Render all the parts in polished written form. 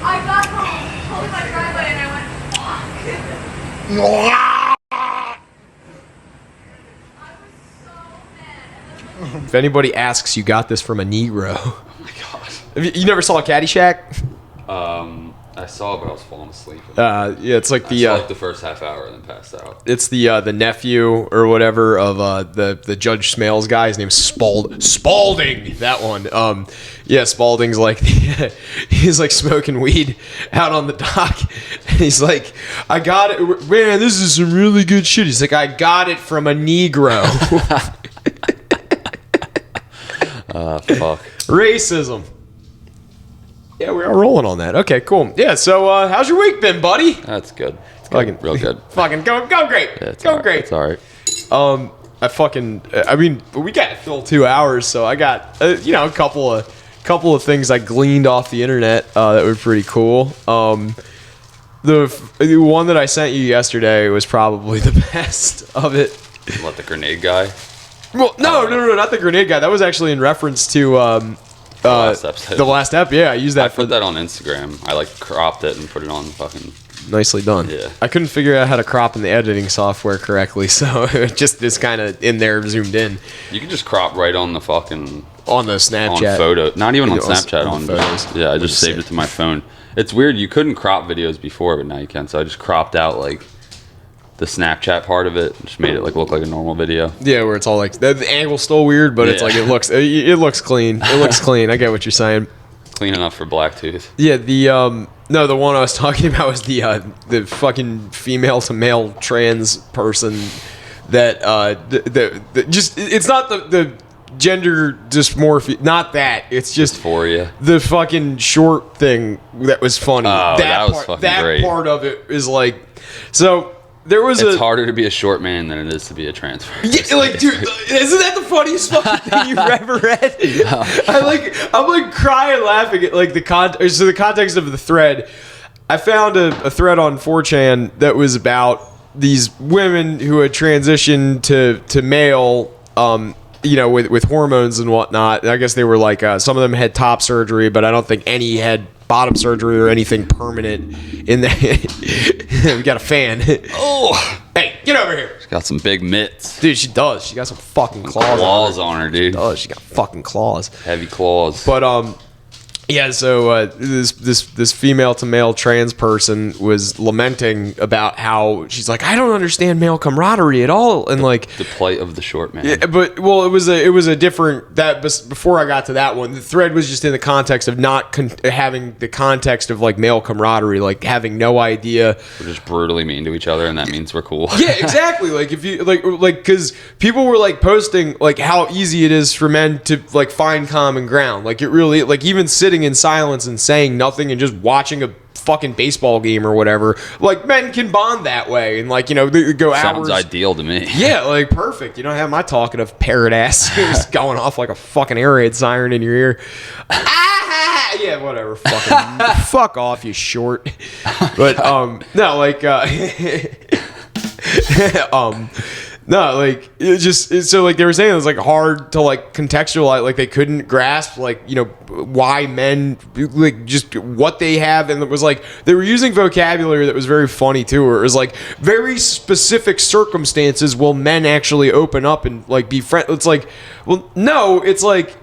I got home, pulled my driveway, and I went, fuck. I was so mad. If anybody asks, you got this from a Negro. Oh my god. You never saw Caddyshack? I saw it, but I was falling asleep. Yeah, it's like I saw like the first half hour and then passed out. It's the nephew or whatever of the Judge Smales guy. His name's Spalding. That one. Yeah, Spalding's like he's like smoking weed out on the dock, and he's like, "I got it, man. This is some really good shit." He's like, "I got it from a Negro." Fuck. Racism. Yeah, we are rolling on that. Okay, cool. Yeah, so how's your week been, buddy? That's good. It's Fucking real good. Fucking go great. Yeah, it's go all right. great. It's all right. I mean, we got to fill 2 hours, so I got a couple of things I gleaned off the internet that were pretty cool. The one that I sent you yesterday was probably the best of it. What, the grenade guy? Well, no, not the grenade guy. That was actually in reference to last episode. the last ep. Yeah, I used that. I put that on Instagram. I like cropped it and put it on fucking. Nicely done. Yeah. I couldn't figure out how to crop in the editing software correctly, so it just is kind of in there, zoomed in. You can just crop right on the fucking. On the Snapchat. On photo. Not even on On Snapchat. on On photos. Yeah, I just saved it to my phone. It's weird. You couldn't crop videos before, but now you can. So I just cropped out like the Snapchat part of it. Just made it like look like a normal video. Yeah, where it's all like the angle's still weird, but it's like it looks clean. It looks clean. I get what you're saying. Clean enough for BLACKTOOth. Yeah, the one I was talking about was the fucking female to male trans person that just it's not the gender dysmorphia, not that. It's just Dysphoria. The fucking short thing that was funny. Oh, that was fucking great. That part of it is like, so there was It's harder to be a short man than it is to be a trans person. Yeah, like, dude, isn't that the funniest fucking thing you've ever read? I'm like crying laughing at like the context of the thread. I found a thread on 4chan that was about these women who had transitioned to male, with hormones and whatnot. I guess they were like, some of them had top surgery, but I don't think any had bottom surgery or anything permanent in there. We got a fan. Oh, hey, get over here. She's got some big mitts. Dude, she does. She got some fucking Claws on her, dude. She does. She got fucking claws. Heavy claws. But yeah. So this female to male trans person was lamenting about how she's like, I don't understand male camaraderie at all, and like the plight of the short man. Yeah, but well, it was a different that. Before I got to that one, the thread was just in the context of not having the context of like male camaraderie, like having no idea. We're just brutally mean to each other, and that means we're cool. Yeah, exactly. Like if you like because people were like posting like how easy it is for men to like find common ground. Like it really like even sitting in silence and saying nothing and just watching a fucking baseball game or whatever, like men can bond that way and like they go hours. Sounds ideal to me. Yeah, like perfect. You don't have my talkative parrot ass just going off like a fucking air raid siren in your ear. Yeah, whatever. Fucking fuck off, you short. But no, like no, like so like they were saying it was like hard to like contextualize, like they couldn't grasp like why men like just what they have, and it was like they were using vocabulary that was very funny too, or it was like very specific circumstances will men actually open up and like be friends. It's like, well, no, it's like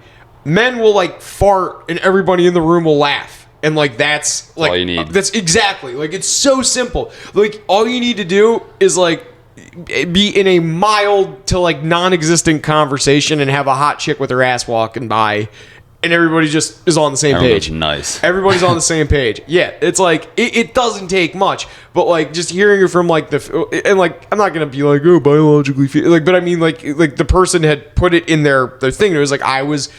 men will like fart and everybody in the room will laugh. And like that's like all you need. That's exactly like it's so simple. Like all you need to do is like be in a mild to like non-existent conversation and have a hot chick with her ass walking by, and everybody just is on the same page. Nice. Everybody's on the same page. Yeah, it's like it doesn't take much, but like just hearing it from like and like I'm not gonna be like, oh, biologically like, but I mean like the person had put it in their thing. It was like I was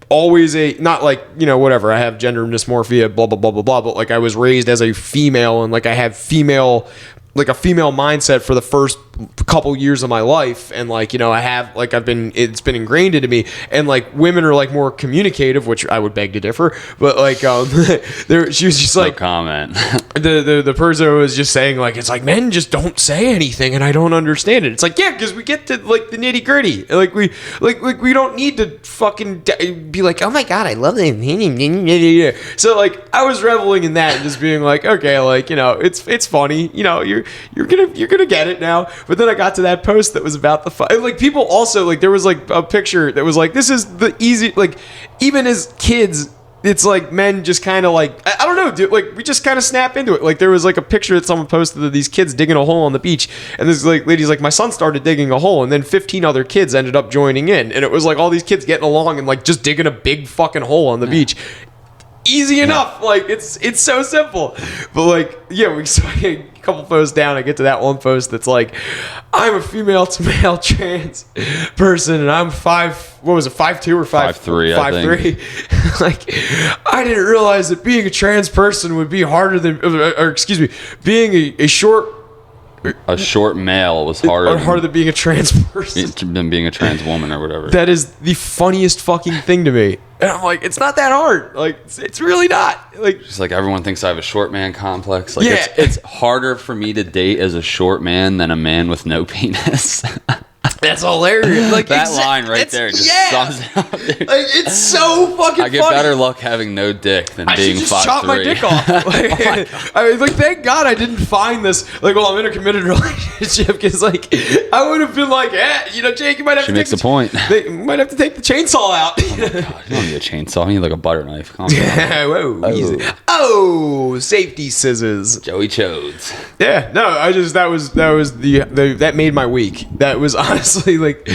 always not like whatever, I have gender dysmorphia, blah blah blah blah blah, but like I was raised as a female and like I have a female mindset for the first couple years of my life, and like, you know, it's been ingrained into me, and like women are like more communicative, which I would beg to differ, but like she was just like, no comment. the person was just saying like, it's like men just don't say anything and I don't understand it. It's like, yeah, because we get to like the nitty gritty, like we don't need to fucking be like, oh my god, I love it. So like I was reveling in that and just being like, okay, like, you know, it's funny, you know, you're gonna get it now. But then I got to that post that was about the fun. Like people also like, there was like a picture that was like, this is the easy, like even as kids, it's like men just kind of like, I don't know, dude, like we just kind of snap into it. Like there was like a picture that someone posted of these kids digging a hole on the beach, and this like lady's like, my son started digging a hole and then 15 other kids ended up joining in, and it was like all these kids getting along and like just digging a big fucking hole on the beach. Easy enough, like it's so simple. But like, yeah, we saw a couple posts down, I get to that one post that's like, I'm a female to male trans person and I'm 5'2" or 5'3", 5'3". Like, I didn't realize that being a trans person would be harder than, or excuse me, being a short male was harder than being a trans person, than being a trans woman or whatever. That is the funniest fucking thing to me. And I'm like, it's not that hard. Like, it's really not. Like, just like everyone thinks I have a short man complex. Like, yeah. It's harder for me to date as a short man than a man with no penis. That's hilarious. Like that line right there just sums it up, dude. Like, it's so fucking funny. I get better luck having no dick than being 5'3". I should just chop my dick off. Like, I mean, like, thank God I didn't find this. Like, well, I'm in a committed relationship because, like, I would have been like, you know, Jake, you might have to. She makes a point. You might have to take the chainsaw out. Oh my God, you don't need a chainsaw. You need like a butter knife. Calm down. Yeah, whoa, easy. Oh, safety scissors. Joey Chodes. Yeah, no, that made my week. That was honestly like,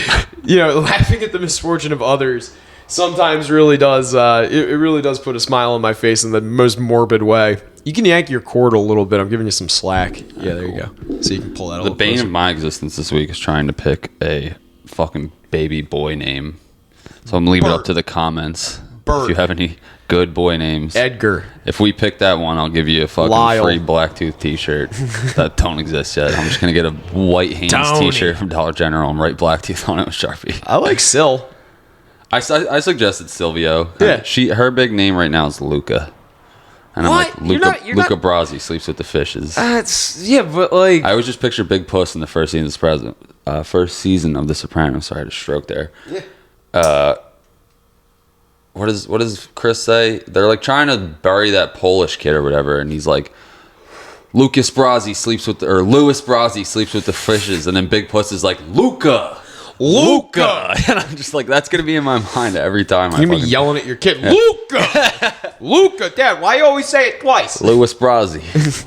you know, laughing at the misfortune of others sometimes really does it really does put a smile on my face in the most morbid way. You can yank your cord a little bit. I'm giving you some slack. Yeah, there you go. So you can pull that a little The bane closer. of my existence this week is trying to pick a fucking baby boy name. So I'm leaving it up to the comments. If you have any good boy names. Edgar. If we pick that one, I'll give you a fucking Lyle. free BLACKTOOth t-shirt. That don't exist yet. I'm just going to get a white Hanes t-shirt from Dollar General and write BLACKTOOth on it with Sharpie. I like Sil. I suggested Silvio. Yeah. Her big name right now is Luca. And what? I'm like, Luca Brasi sleeps with the fishes. But like... I always just picture Big Puss in the first season of The Sopranos. Sorry, I had a stroke there. Yeah. What does Chris say? They're like trying to bury that Polish kid or whatever, and he's like, Louis Brasi sleeps with the fishes, and then Big Puss is like, Luca. And I'm just like, that's gonna be in my mind every time. You're gonna be yelling at your kid, Luca, Dad. Why you always say it twice? Louis Brasi.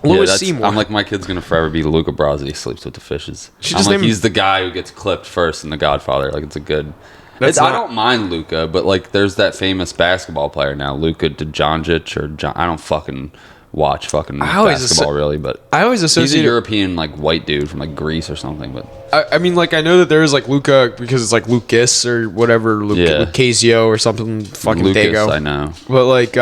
Louis Seymour. I'm like, my kid's gonna forever be Luca Brasi sleeps with the fishes. I'm like, he's the guy who gets clipped first in The Godfather. Like, it's a good. I don't mind Luca, but like, there's that famous basketball player now, Luka Doncic I don't fucking watch basketball really, but I always associate he's a European like white dude from like Greece or something. But I mean, like, I know that there is like Luca because it's like Lucas or whatever, Lucasio or something. Fucking Lucas, Dago. I know, but like,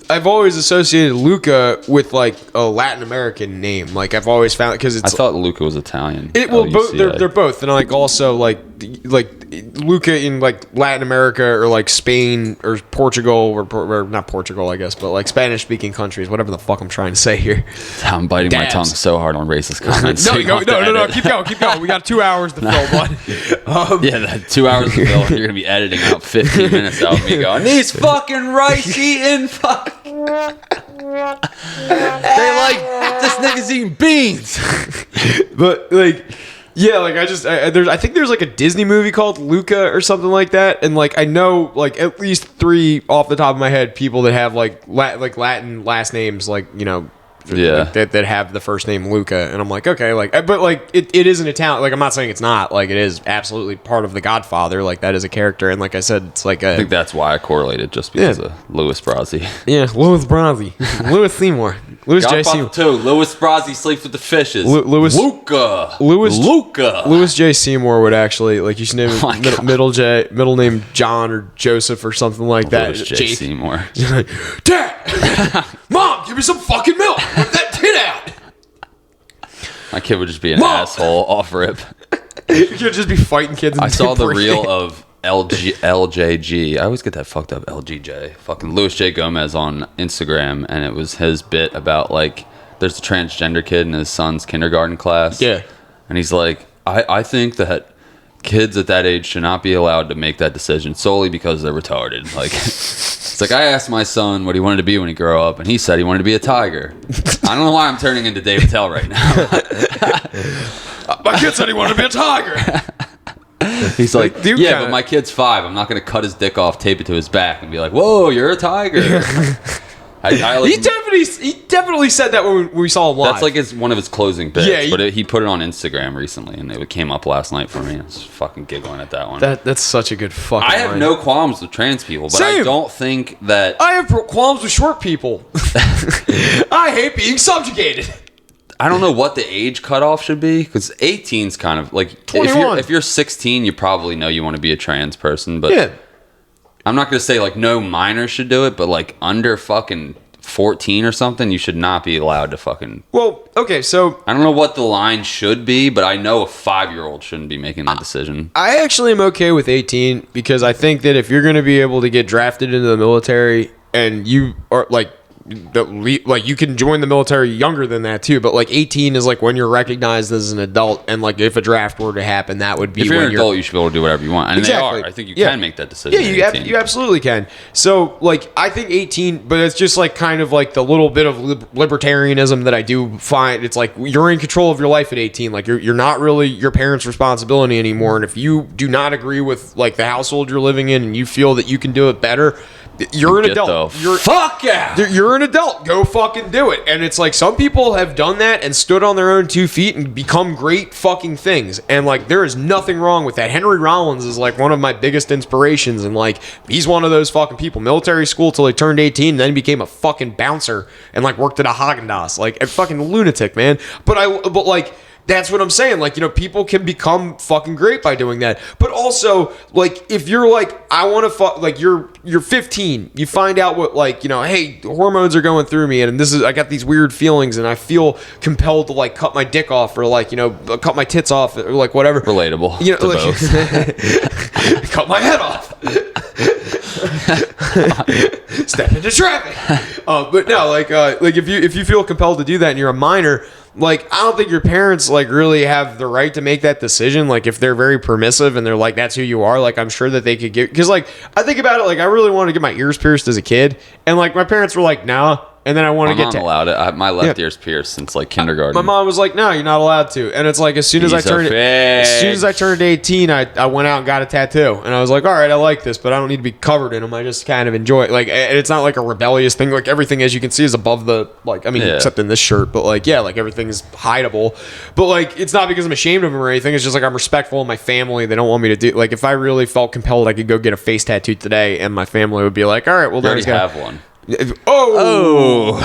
I've always associated Luca with like a Latin American name. Like, I've always found it because it's. I thought Luca was Italian. They're both, and like also like Luca in like Latin America or like Spain or Portugal or not Portugal, I guess, but like Spanish speaking countries, whatever the fuck I'm trying to say here. I'm biting my tongue so hard on racist comments. No, keep going. We got 2 hours to fill, bud. That 2 hours to fill, and you're gonna be editing out 15 minutes out of me going, these fucking rice eating fuck. They like, this nigga's eating beans. But like, yeah, like I think there's like a Disney movie called Luca or something like that, and like I know like at least 3 off the top of my head people that have like Latin last names, like, you know, that have the first name Luca, and I'm like, okay, like, but like it is an Italian. Like, I'm not saying it's not, like, it is absolutely part of The Godfather. Like, that is a character, and like I said, it's like I think that's why I correlated, just because of Louis Brasi. Yeah, Louis Brasi, Louis Seymour, Louis J. Seymour. 2. Louis Brasi sleeps with the fishes. Louis J. Seymour would actually, like, you should name him middle name John or Joseph or something like that. Louis J. Seymour. Dad, Mom, give me some fucking milk. Put that tit out. My kid would just be an asshole off rip. You'd just be fighting kids. I saw the reel of LJG. I always get that fucked up. LGJ. Fucking Louis J. Gomez on Instagram, and it was his bit about like there's a transgender kid in his son's kindergarten class. Yeah. And he's like, I think that kids at that age should not be allowed to make that decision solely because they're retarded. Like, it's like I asked my son what he wanted to be when he grew up, and he said he wanted to be a tiger. I don't know why I'm turning into Dave Attell right now. My kid said he wanted to be a tiger. He's like, yeah, but my kid's 5. I'm not going to cut his dick off, tape it to his back, and be like, whoa, you're a tiger. He definitely said that when we saw him live. That's like one of his closing bits. Yeah, but he put it on Instagram recently, and it came up last night for me. I was fucking giggling at that one. That's such a good fucking I have line. no qualms with trans people, but Same. I don't think that... I have qualms with short people. I hate being subjugated. I don't know what the age cutoff should be, because 18's kind of like... 21. If you're 16, you probably know you want to be a trans person, but... Yeah. I'm not going to say, like, no minor should do it, but, like, under fucking 14 or something, you should not be allowed to fucking... Well, okay, so... I don't know what the line should be, but I know a 5-year-old shouldn't be making that decision. I actually am okay with 18 because I think that if you're going to be able to get drafted into the military and you are, like you can join the military younger than that too, but like 18 is like when you're recognized as an adult, and like if a draft were to happen, that would be if you're when an adult, you should be able to do whatever you want, and exactly. they are. I think you can make that decision. Yeah, you absolutely can. So like I think 18, but it's just like kind of like the little bit of libertarianism that I do find. It's like you're in control of your life at 18. Like you're not really your parents' responsibility anymore, and if you do not agree with like the household you're living in and you feel that you can do it better, you're an adult. Fuck yeah! You're an adult. Go fucking do it. And it's like some people have done that and stood on their own 2 feet and become great fucking things. And like there is nothing wrong with that. Henry Rollins is like one of my biggest inspirations, and like he's one of those fucking people. Military school till he turned 18, and then became a fucking bouncer and like worked at a Haagen-Dazs. Like a fucking lunatic, man. But like. That's what I'm saying. Like, you know, people can become fucking great by doing that. But also, like, if you're like, I want to fuck, like, you're 15, you find out what, like, you know, hey, hormones are going through me, and I got these weird feelings, and I feel compelled to, like, cut my dick off, or, like, you know, cut my tits off, or, like, whatever. Relatable. You know, to like, both. Cut my head off. Step into traffic. But no, like if you feel compelled to do that and you're a minor, like I don't think your parents like really have the right to make that decision. Like if they're very permissive and they're like that's who you are, like I'm sure that they could give, because like I think about it, like I really wanted to get my ears pierced as a kid, and like my parents were like nah. And then I want to get to... allowed it. My left ear's pierced since like kindergarten. My mom was like, "No, you're not allowed to." And it's like as soon as I turned 18, I went out and got a tattoo, and I was like, "All right, I like this, but I don't need to be covered in them. I just kind of enjoy it." Like, and it's not like a rebellious thing. Like everything, as you can see, is above the like. I mean, except in this shirt, but like, yeah, like everything is hideable. But like, it's not because I'm ashamed of them or anything. It's just like I'm respectful of my family. They don't want me to do. Like, if I really felt compelled, I could go get a face tattoo today, and my family would be like, "All right, well, you already have one." Oh.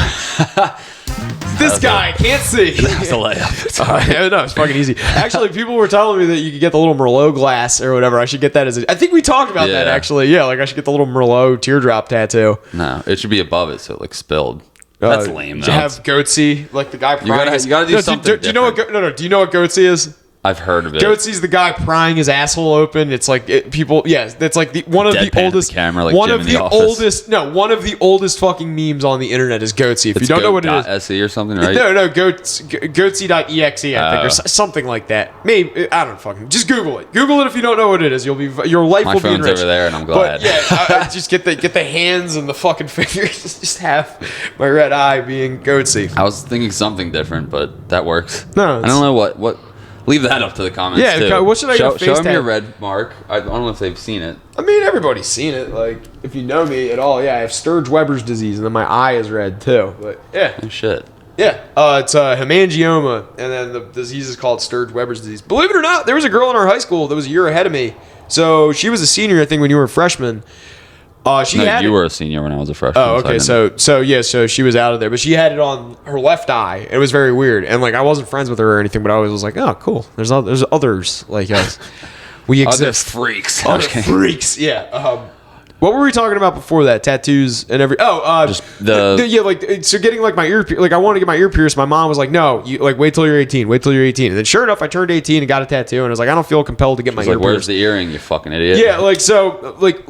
This guy can't see. That's a layup. No, it's fucking easy. Actually, people were telling me that you could get the little Merlot glass or whatever. I should get that I think we talked about that actually. Yeah, like I should get the little Merlot teardrop tattoo. No, it should be above it so it like spilled. That's lame though. You have Goatsy, like the guy prying. You gotta do something. Do you know what? Do you know what Goatsy is? I've heard of it. Goatsy's the guy prying his asshole open. It's like people. Yeah, that's like one of the oldest camera, like one Jim of in the the Office. oldest. No, one of the oldest fucking memes on the internet is Goatsy. If you don't know what it is, .se or something, right? No, Goatsy.exe, I think, or something like that. Maybe I don't fucking. Just Google it. Google it if you don't know what it is. Your life will be enriched. My phone's over there, and I'm glad. But yeah, just get the hands and the fucking fingers. Just have my red eye being Goatsy. I was thinking something different, but that works. No, I don't know what. Leave that up to the comments. Yeah, too. what should I show them tat? your red mark. I don't know if they've seen it. I mean, everybody's seen it. Like, if you know me at all, yeah, I have Sturge-Weber's disease, and then my eye is red too. But yeah, Oh shit. Yeah, it's hemangioma, and then the disease is called Sturge-Weber's disease. Believe it or not, there was a girl in our high school that was a year ahead of me. So she was a senior, I think, when you were a freshman. You were a senior when I was a freshman. Oh, okay. So she was out of there, but she had it on her left eye. It was very weird, and like I wasn't friends with her or anything, but I always was like, oh, cool. There's others like us. We exist. Other freaks. Other freaks. Yeah. What were we talking about before that? Tattoos and Just so getting like my ear, like I wanted to get my ear pierced. My mom was like, no, you like wait till you're 18, wait till you're 18. And then sure enough, I turned 18 and got a tattoo, and I was like, I don't feel compelled to get my ear like, where's pierced. the earring, you fucking idiot? Yeah, like so, like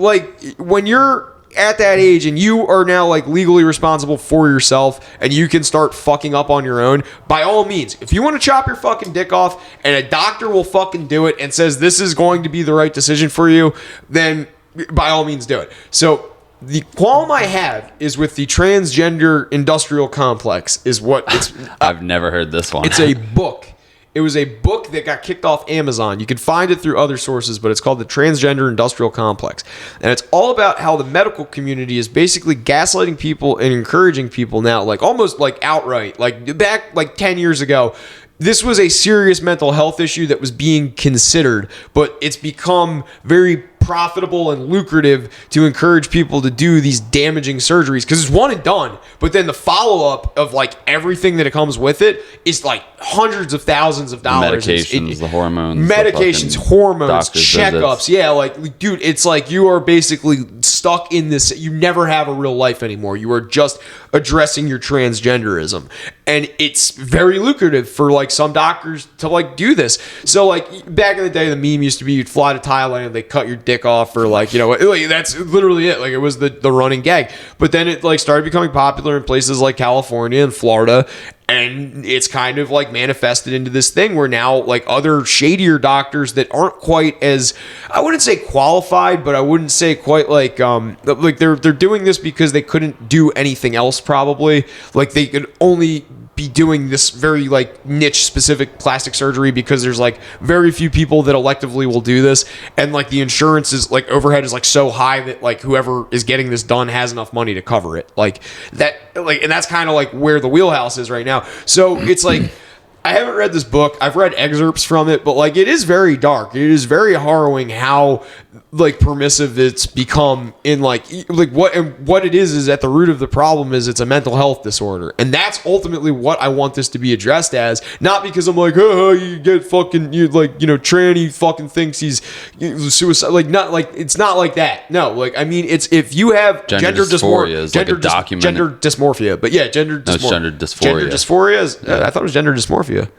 when you're at that age and you are now like legally responsible for yourself and you can start fucking up on your own, by all means, if you want to chop your fucking dick off and a doctor will fucking do it and says this is going to be the right decision for you, then by all means do it. So the qualm I have is with the transgender industrial complex is what it's I've never heard this one. It's a book. It was a book that got kicked off Amazon. You can find it through other sources, but it's called The Transgender Industrial Complex. And it's all about how the medical community is basically gaslighting people and encouraging people now, like almost like outright. Like back like 10 years ago, this was a serious mental health issue that was being considered, but it's become very profitable and lucrative to encourage people to do these damaging surgeries because it's one and done, but then the follow-up of like everything that it comes with it is like hundreds of thousands of dollars. The medications, the hormones, medications, hormones, checkups. Visits. Yeah, like dude, it's like you are basically stuck in this. You never have a real life anymore. You are just addressing your transgenderism, and it's very lucrative for like some doctors to like do this. So like back in the day, the meme used to be you'd fly to Thailand, they cut your dick off, or like, you know, like, that's literally it. Like it was the running gag. But then it like started becoming popular in places like California and Florida, and it's kind of like manifested into this thing where now like other shadier doctors that aren't quite as, I wouldn't say qualified, but I wouldn't say quite like they're doing this because they couldn't do anything else probably. Like they could only be doing this very like niche specific plastic surgery because there's like very few people that electively will do this, and like the insurance is like overhead is like so high that like whoever is getting this done has enough money to cover it, like that, like, and that's kind of like where the wheelhouse is right now. So it's like I haven't read this book. I've read excerpts from it, but like it is very dark. It is very harrowing how like permissive it's become in like what it is at the root of the problem is it's a mental health disorder, and that's ultimately what I want this to be addressed as. Not because I'm like, oh, you get fucking, you like, you know, tranny fucking thinks he's suicide. Like not like, it's not like that. No, like I mean, it's if you have gender dysphoria is like a document, gender dysmorphia, but yeah, gender dysphoria. Gender dysphoria is I thought it was gender dysmorphia.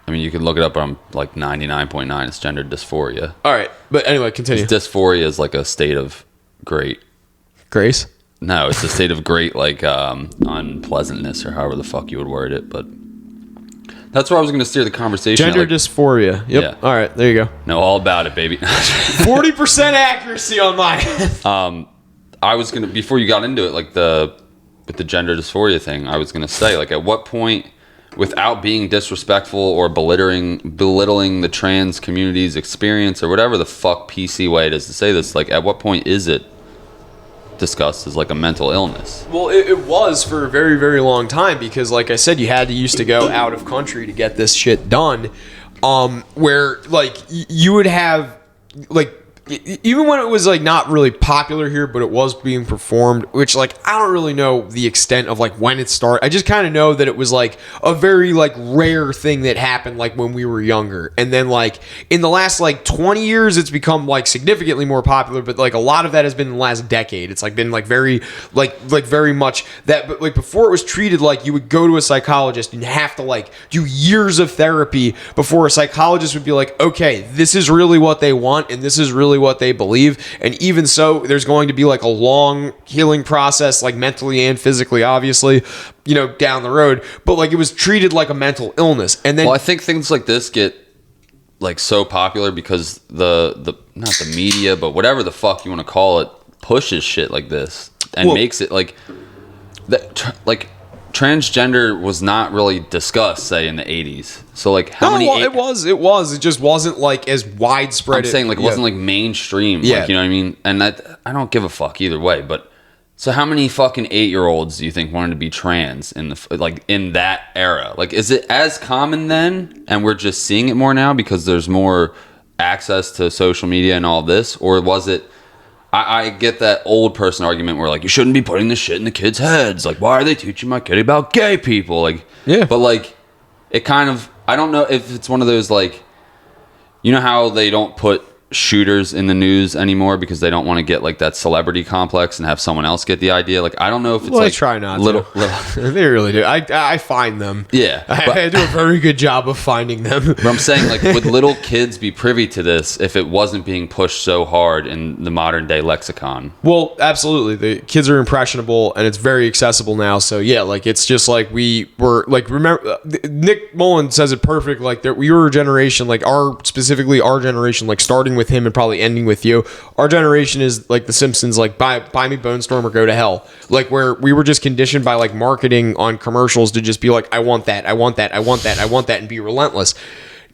I mean, you can look it up, but I'm like 99.9. It's gender dysphoria. All right. But anyway, continue. Dysphoria is like a state of grace? No, it's a state of great, like, unpleasantness, or however the fuck you would word it. But that's where I was going to steer the conversation. Gender dysphoria. Yep. Yeah. All right. There you go. Know all about it, baby. 40% accuracy on mine. I was going to, before you got into it, like with the gender dysphoria thing, I was going to say, like, at what point, without being disrespectful or belittling the trans community's experience or whatever the fuck PC way it is to say this, like at what point is it discussed as like a mental illness? Well, it was for a very, very long time because like I said, you used to go out of country to get this shit done, where like you would have like, even when it was like not really popular here, but it was being performed, which like I don't really know the extent of like when it started. I just kind of know that it was like a very like rare thing that happened like when we were younger, and then like in the last like 20 years it's become like significantly more popular, but like a lot of that has been in the last decade. It's like been like very like very much that, but like before it was treated like you would go to a psychologist and have to like do years of therapy before a psychologist would be like, okay, this is really what they want and this is really what they believe, and even so there's going to be like a long healing process, like mentally and physically, obviously, you know, down the road, but like it was treated like a mental illness. And then I think things like this get like so popular because the not the media, but whatever the fuck you want to call it, pushes shit like this and makes it like that, like transgender was not really discussed, say, in the 80s. So like how many it was it just wasn't like as widespread. I'm saying like it wasn't like mainstream, like, you know what I mean? And that I don't give a fuck either way, but so how many fucking 8-year-olds do you think wanted to be trans in the like in that era? Like is it as common then and we're just seeing it more now because there's more access to social media and all this, or was it I get that old person argument where like you shouldn't be putting this shit in the kids' heads. Like, why are they teaching my kid about gay people? Like, yeah. But like, it kind of, I don't know if it's one of those like, you know how they don't put shooters in the news anymore because they don't want to get like that celebrity complex and have someone else get the idea. Like, I don't know if it's Well, like I try not little. to. They really do. I find them. Yeah, I do a very good job of finding them. But I'm saying, like, would little kids be privy to this if it wasn't being pushed so hard in the modern day lexicon? Well, absolutely. The kids are impressionable and it's very accessible now. So yeah, like it's just like we were like, remember Nick Mullen says it perfect. Like we were a generation, like our generation, like starting with him and probably ending with you. Our generation is like the Simpsons, like buy me Bone Storm or go to hell. Like where we were just conditioned by like marketing on commercials to just be like, I want that, I want that, I want that, I want that, and be relentless.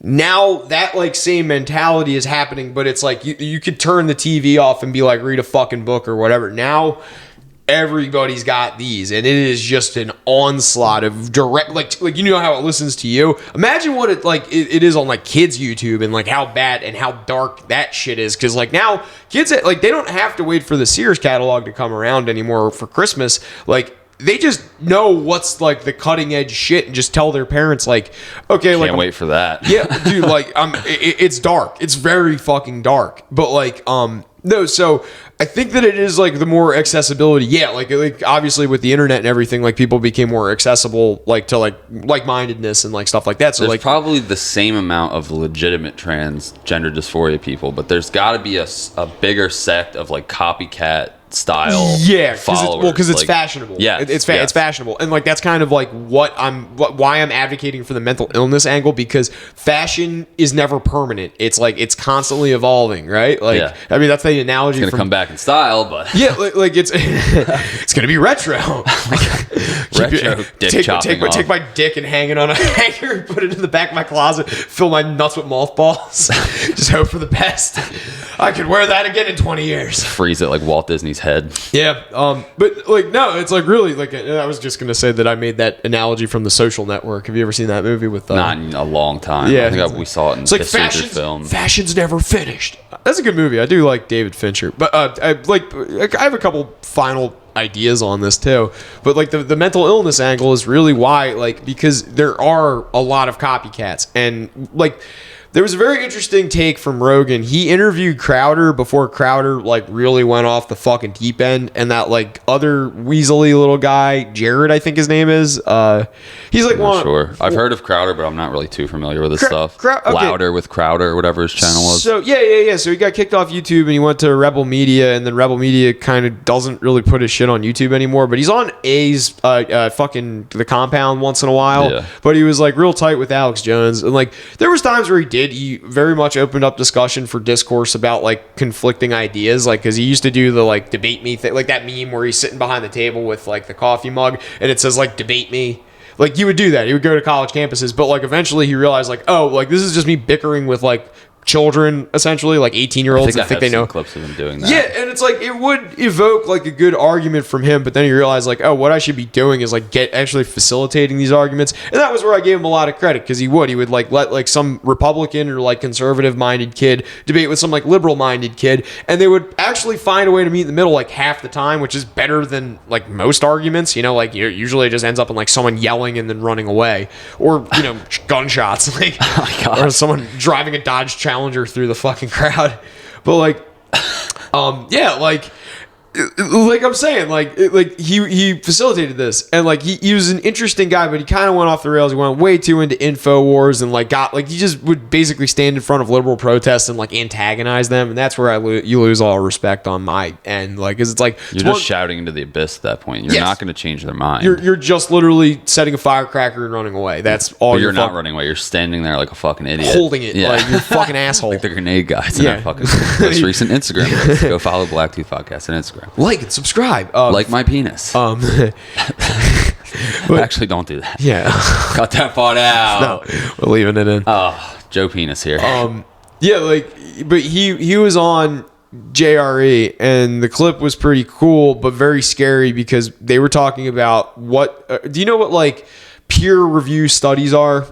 Now that like same mentality is happening, but it's like you could turn the TV off and be like, read a fucking book or whatever. Now everybody's got these, and it is just an onslaught of direct, like you know how it listens to you. Imagine what it is on like kids YouTube, and like how bad and how dark that shit is. Because like now kids like they don't have to wait for the Sears catalog to come around anymore for Christmas. Like they just know what's like the cutting edge shit and just tell their parents like, okay, like Can't wait for that. yeah, dude, like it's dark. It's very fucking dark. But like no, so I think that it is like the more accessibility. Yeah, like obviously with the internet and everything, like people became more accessible, like to like-mindedness and like stuff like that. So there's like probably the same amount of legitimate transgender dysphoria people, but there's got to be a bigger sect of like copycat style followers. Because it's like, fashionable. Yeah, it's fashionable, and like that's kind of like why I'm advocating for the mental illness angle, because fashion is never permanent. It's like it's constantly evolving, right? Like I mean that's the analogy. It's gonna come back in style, but yeah, like it's it's gonna be retro. Take my dick and hang it on a hanger, put it in the back of my closet, fill my nuts with mothballs. Just hope for the best. I could wear that again in 20 years. Freeze it like Walt Disney's head. Yeah, but like no, it's like really like I was just gonna say that I made that analogy from The Social Network. Have you ever seen that movie with? Not in a long time. Yeah, I think we saw it in like the film. Fashion's never finished. That's a good movie. I do like David Fincher, but I have a couple final ideas on this too. But like the mental illness angle is really why, like, because there are a lot of copycats, and like there was a very interesting take from Rogan. He interviewed Crowder before Crowder like really went off the fucking deep end, and that like other weaselly little guy, Jared, I think his name is. He's like I'm not sure. I've heard of Crowder, but I'm not really too familiar with his stuff. Okay. Louder with Crowder, or whatever his channel was. So yeah. So he got kicked off YouTube and he went to Rebel Media, and then Rebel Media kind of doesn't really put his shit on YouTube anymore. But he's on A's fucking The Compound once in a while. Yeah. But he was like real tight with Alex Jones, and like there was times where he very much opened up discussion for discourse about like conflicting ideas, like because he used to do the like debate me thing, like that meme where he's sitting behind the table with like the coffee mug and it says like debate me. Like he would do that. He would go to college campuses, but like eventually he realized like, oh, like this is just me bickering with like children, essentially like 18-year-olds that think they know. Clips of him doing that. Yeah, and it's like it would evoke like a good argument from him, but then you realize like, oh, what I should be doing is like actually facilitating these arguments. And that was where I gave him a lot of credit, because he would like let like some Republican or like conservative minded kid debate with some like liberal minded kid, and they would actually find a way to meet in the middle like half the time, which is better than like most arguments. You know, like usually it just ends up in like someone yelling and then running away, or you know, gunshots, like oh my God. Or someone driving a Dodge Challenger through the fucking crowd. But like yeah, like I'm saying, like he facilitated this, and like he was an interesting guy, but he kind of went off the rails. He went way too into InfoWars, and like got like he just would basically stand in front of liberal protests and like antagonize them, and that's where you lose all respect on my end, like, because it's like you're just shouting into the abyss at that point. You're not going to change their mind. You're just literally setting a firecracker and running away. That's all. But you're not running away. You're standing there like a fucking idiot, holding it like you're a fucking asshole, like the grenade guys in our fucking most recent Instagram post. Go follow BLACKTOOTH Podcast on Instagram. Like and subscribe. Like my penis. But, actually, don't do that. Yeah. Cut that part out. No, we're leaving it in. Oh, Joe Penis here. Yeah, like, but he was on JRE, and the clip was pretty cool, but very scary, because they were talking about what. Do you know what like peer review studies are?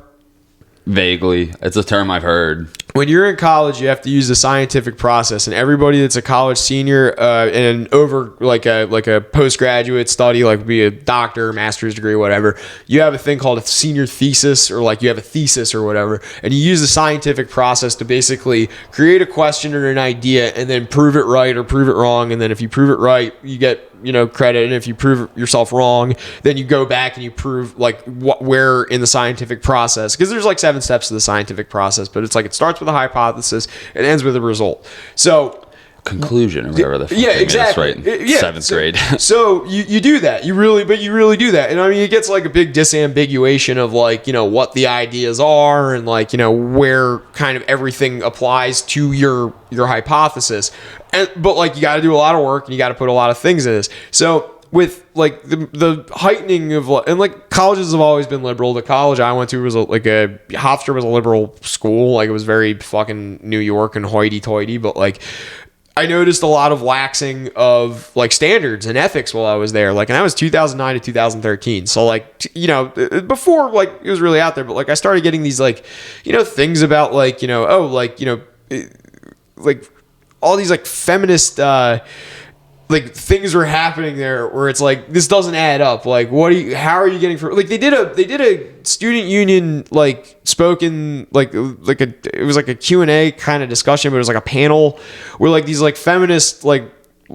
Vaguely, it's a term I've heard. when you're in college, you have to use the scientific process, and everybody that's a college senior and over like a postgraduate study, like be a doctor, master's degree, whatever, you have a thing called a senior thesis, or like you have a thesis or whatever, and you use the scientific process to basically create a question or an idea and then prove it right or prove it wrong, and then if you prove it right, you get credit, and if you prove yourself wrong, then you go back and you prove like where in the scientific process, because there's like 7 steps to the scientific process, but it's like it starts with a hypothesis, it ends with a result. So conclusion or whatever the fuck exactly. Is, right? In 7th grade. So you do that. You really do that. And I mean, it gets like a big disambiguation of like, what the ideas are and like, where kind of everything applies to your hypothesis. But like, you got to do a lot of work and you got to put a lot of things in this. So with like the heightening of, and like colleges have always been liberal. The college I went to was Hofstra was a liberal school. Like it was very fucking New York and hoity-toity, but like I noticed a lot of laxing of like standards and ethics while I was there. Like, and that was 2009 to 2013. So like, before like it was really out there, but like I started getting these like, things about like, like all these like feminist, like things were happening there where it's like, this doesn't add up. Like, how are you getting for, like they did a student union, like spoken, it was like a Q&A kind of discussion, but it was like a panel where like these like feminist, like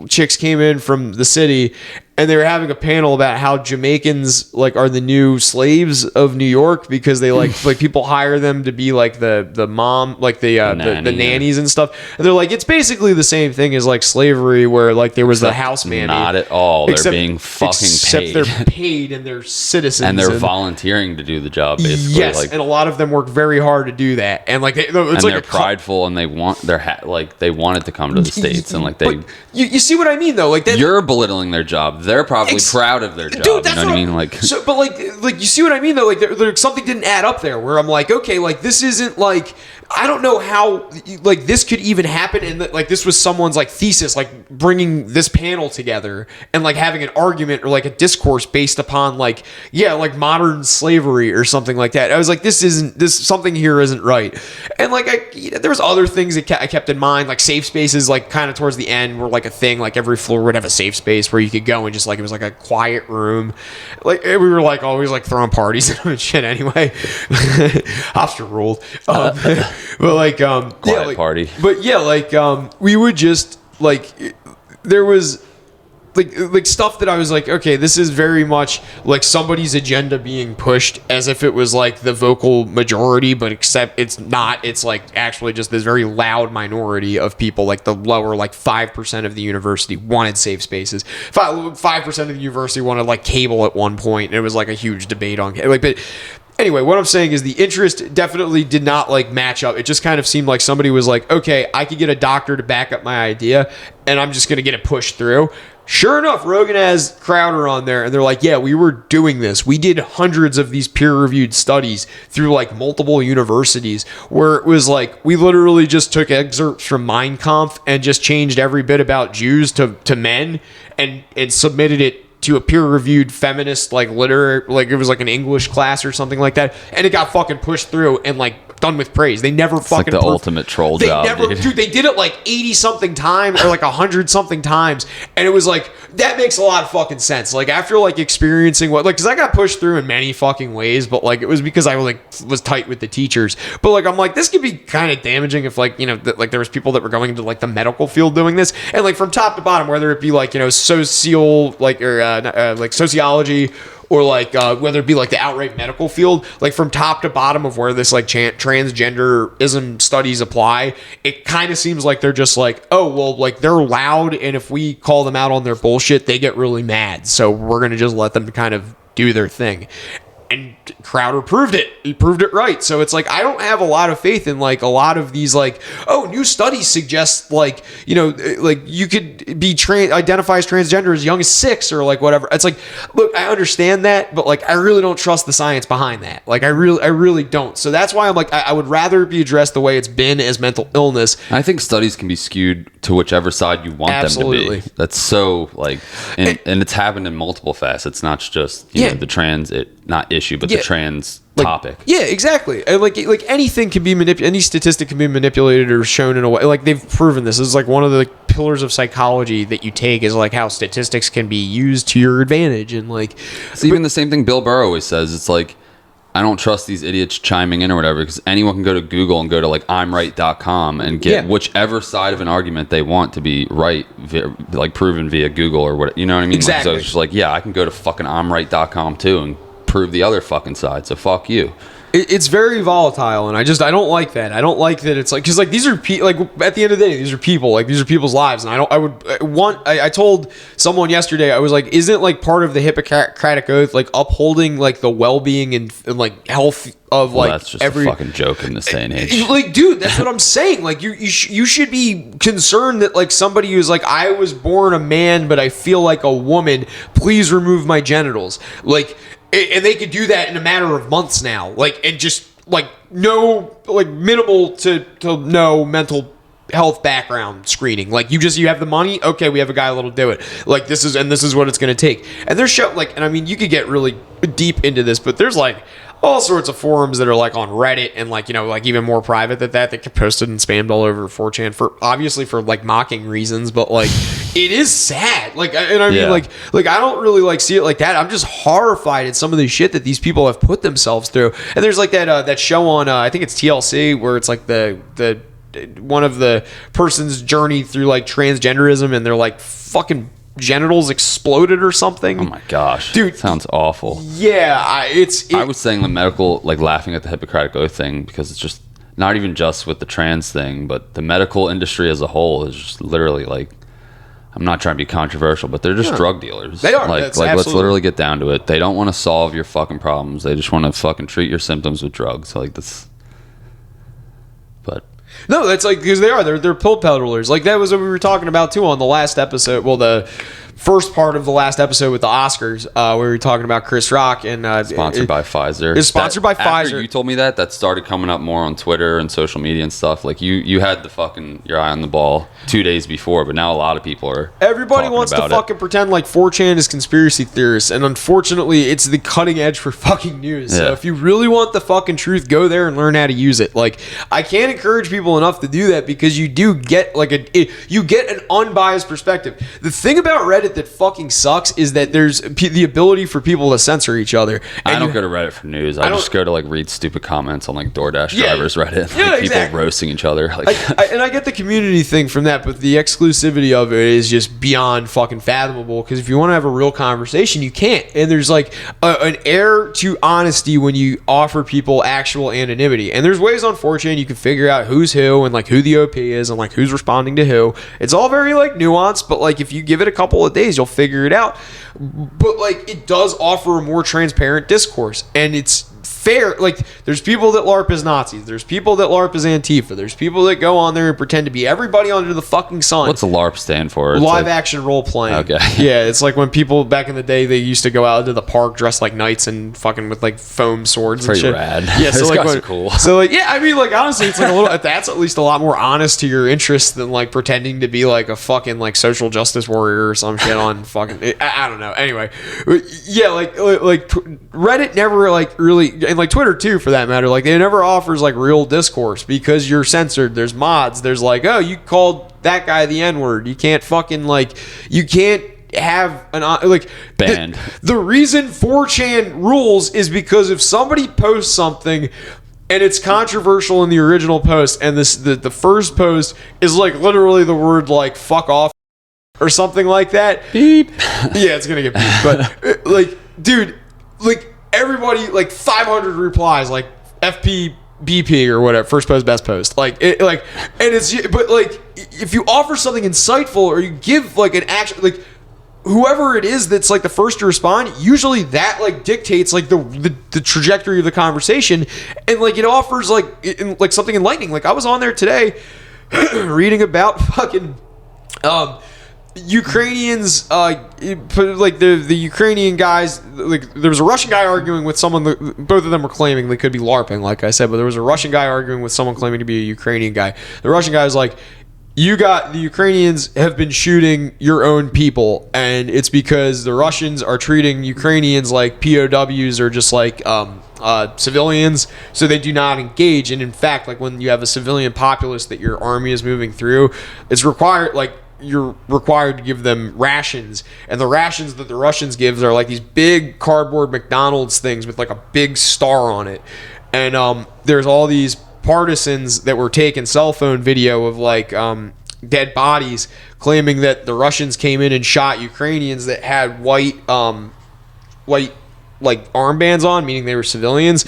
chicks came in from the city and they were having a panel about how Jamaicans like are the new slaves of New York because they like people hire them to be like the mom, like the nannies and stuff. And they're like, it's basically the same thing as like slavery where like there was the house nanny. Not at all. They're being fucking paid. Except they're paid and they're citizens. And they're volunteering to do the job basically. Yes, like, and a lot of them work very hard to do that. And like they're prideful and they want they wanted to come to the States and like they you see what I mean though? Like that, you're belittling their job. They're probably proud of their job. Dude, that's you know what I mean? Like, so, but like you see what I mean though? Like there something didn't add up there where I'm like, okay, like this isn't like, I don't know how like this could even happen, and like this was someone's like thesis, like bringing this panel together and like having an argument or like a discourse based upon like like modern slavery or something like that. I was like, something here isn't right. And like there was other things that I kept in mind, like safe spaces, like kind of towards the end were like a thing. Like every floor would have a safe space where you could go and just like it was like a quiet room. Like we were like always like throwing parties and shit anyway. Hofstra ruled. But like quiet party. But we would just like there was like stuff that I was like, okay, this is very much like somebody's agenda being pushed as if it was like the vocal majority, but except it's not. It's like actually just this very loud minority of people, like the lower like 5% of the university wanted safe spaces. 5% of the university wanted like cable at one point, and it was like a huge debate on like, but anyway, what I'm saying is the interest definitely did not like match up. It just kind of seemed like somebody was like, okay, I could get a doctor to back up my idea and I'm just going to get it pushed through. Sure enough, Rogan has Crowder on there and they're like, yeah, we were doing this. We did hundreds of these peer-reviewed studies through like multiple universities where it was like, we literally just took excerpts from Mein Kampf and just changed every bit about Jews to men and submitted it to a peer-reviewed feminist like like it was like an English class or something like that, and it got fucking pushed through and like done with praise. They never it's fucking like the ultimate troll job. Dude, they did it like 80 something times or like 100 something times, and it was like that makes a lot of fucking sense. Like after like experiencing what like because I got pushed through in many fucking ways, but like it was because I was tight with the teachers. But like I'm like this could be kind of damaging if like like there was people that were going into like the medical field doing this, and like from top to bottom, whether it be like social like or like sociology or like whether it be like the outright medical field, like from top to bottom of where this like transgenderism studies apply, it kind of seems like they're just like, oh well, like they're loud, and if we call them out on their bullshit, they get really mad, so we're gonna just let them kind of do their thing. And Crowder proved it. He proved it right. So it's like I don't have a lot of faith in like a lot of these like, oh, new studies suggest like like you could be identify as transgender as young as 6 or like whatever. It's like, look, I understand that, but like I really don't trust the science behind that. Like I really don't. So that's why I'm like I would rather be addressed the way it's been as mental illness. I think studies can be skewed to whichever side you want them to be. That's so like, and it's happened in multiple facets, not just the trans not issue, but the trans topic. Yeah, exactly. Like anything can be manipulated. Any statistic can be manipulated or shown in a way. Like they've proven this. This is like one of the pillars of psychology that you take is like how statistics can be used to your advantage. And like it's even the same thing Bill Burr always says. It's like, I don't trust these idiots chiming in or whatever, because anyone can go to Google and go to like imright.com and get whichever side of an argument they want to be right, like proven via Google or what, you know what I mean? Exactly. Like, so it's just like, yeah, I can go to fucking imright.com too and prove the other fucking side. So fuck you. It's very volatile, and I don't like that. I don't like that it's like, because like these are like at the end of the day, these are people, like these are people's lives, and I told someone yesterday, I was like, isn't like part of the Hippocratic Oath like upholding like the well-being and like health of like that's just a fucking joke in this day and age. Like, dude, that's what I'm saying. Like, you should be concerned that like somebody who's like, I was born a man, but I feel like a woman. Please remove my genitals. Like, and they could do that in a matter of months now. Like, and just like no, like minimal to no mental health background screening. Like, you have the money. Okay, we have a guy that'll do it. Like, this is what it's going to take. And there's and I mean, you could get really deep into this, but there's like all sorts of forums that are like on Reddit and like, you know, like even more private that get posted and spammed all over 4chan for obviously for like mocking reasons, but like it is sad. Like, and I mean, like I don't really like see it like that. I'm just horrified at some of the shit that these people have put themselves through. And there's like that show on I think it's TLC where it's like the one of the person's journey through like transgenderism, and they're like fucking genitals exploded or something. Oh my gosh, dude, sounds awful. Yeah, I was saying the medical, like laughing at the Hippocratic Oath thing, because it's just not even just with the trans thing, but the medical industry as a whole is just literally like, I'm not trying to be controversial, but they're just drug dealers. They are. Like let's literally get down to it. They don't want to solve your fucking problems. They just want to fucking treat your symptoms with drugs. Like this. But no, that's like, because they're pill peddlers. Like that was what we were talking about too on the last episode. Well, the first part of the last episode with the Oscars, where we were talking about Chris Rock and sponsored by Pfizer. It's sponsored by Pfizer. After you told me that started coming up more on Twitter and social media and stuff. Like you had the fucking your eye on the ball 2 days before, but now a lot of people are. Everybody wants to fucking pretend like 4chan is conspiracy theorists, and unfortunately, it's the cutting edge for fucking news. So if you really want the fucking truth, go there and learn how to use it. Like, I can't encourage people enough to do that, because you do get like you get an unbiased perspective. The thing about Reddit that fucking sucks is that there's the ability for people to censor each other. And I don't go to Reddit for news. I just go to like read stupid comments on like DoorDash drivers Reddit, like people roasting each other. Like, and I get the community thing from that, but the exclusivity of it is just beyond fucking fathomable. Because if you want to have a real conversation, you can't. And there's like an air to honesty when you offer people actual anonymity. And there's ways on 4chan you can figure out who's who and like who the OP is and like who's responding to who. It's all very like nuanced, but like if you give it a couple of days, you'll figure it out. But like it does offer a more transparent discourse, and it's fair. Like, there's people that LARP as Nazis, there's people that LARP as Antifa, there's people that go on there and pretend to be everybody under the fucking sun. What's a LARP stand for? It's live action role playing. Okay. Yeah, it's like when people back in the day, they used to go out into the park dressed like knights and fucking with like foam swords and shit. Rad. Yeah, so Those like guys are cool. So like, yeah, I mean, like honestly, it's like a little. That's at least a lot more honest to your interests than like pretending to be like a fucking like social justice warrior or some shit on fucking. I don't know. Anyway, yeah, like Reddit never like really, and like Twitter too for that matter, like it never offers like real discourse because you're censored. There's mods. There's like, oh, you called that guy the N-word. You can't fucking like, you can't have an like banned. The reason 4chan rules is because if somebody posts something and it's controversial in the original post, and the first post is like literally the word like fuck off or something like that. Beep. Yeah, it's gonna get beep. But like, dude, like everybody, like 500 replies, like FP BP or whatever, first post, best post. Like it, like, and it's, but like if you offer something insightful or you give like an action, like whoever it is that's like the first to respond, usually that like dictates like the trajectory of the conversation, and like it offers like something enlightening. Like I was on there today reading about fucking Ukrainians, like the Ukrainian guys, like there was a Russian guy arguing with someone. Both of them were claiming they could be LARPing, like I said, but there was a Russian guy arguing with someone claiming to be a Ukrainian guy. The Russian guy was like, the Ukrainians have been shooting your own people, and it's because the Russians are treating Ukrainians like POWs or just like civilians, so they do not engage. And in fact, like when you have a civilian populace that your army is moving through, it's required, like you're required to give them rations, and the rations that the Russians give are like these big cardboard McDonald's things with like a big star on it. And there's all these partisans that were taking cell phone video of like dead bodies, claiming that the Russians came in and shot Ukrainians that had white like armbands on, meaning they were civilians.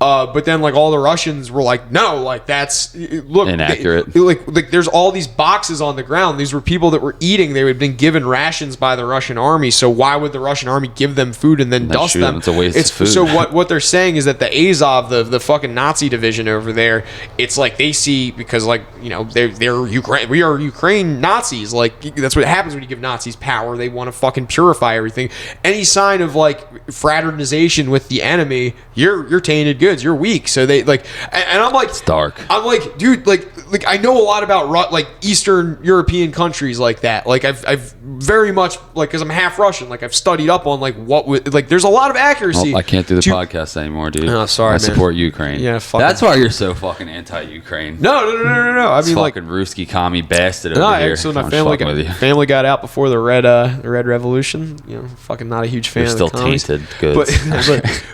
But then like all the Russians were like, no, like that's inaccurate. Like there's all these boxes on the ground. These were people that were eating. They had been given rations by the Russian army. So why would the Russian army give them food and then dust them? It's a waste of food. So what they're saying is that the Azov, the fucking Nazi division over there, it's like they see, because like, you know, they're Ukraine. We are Ukraine Nazis. Like that's what happens when you give Nazis power. They want to fucking purify everything. Any sign of like fraternization with the enemy, you're tainted goods. You're weak. So they like, and I'm like, it's dark. I'm like, dude, like I know a lot about like Eastern European countries like that. Like I've very much, like, because I'm half Russian, like I've studied up on like like there's a lot of accuracy. Well, I can't do the podcast anymore, dude. Oh, sorry, I man. support Ukraine. Yeah, that's why you're so fucking anti-Ukraine. No. I mean, like, fucking Ruski commie bastard over no, here. actually, my family got out before the Red Revolution. You know, fucking not a huge fan. You're of still the commies. tainted goods.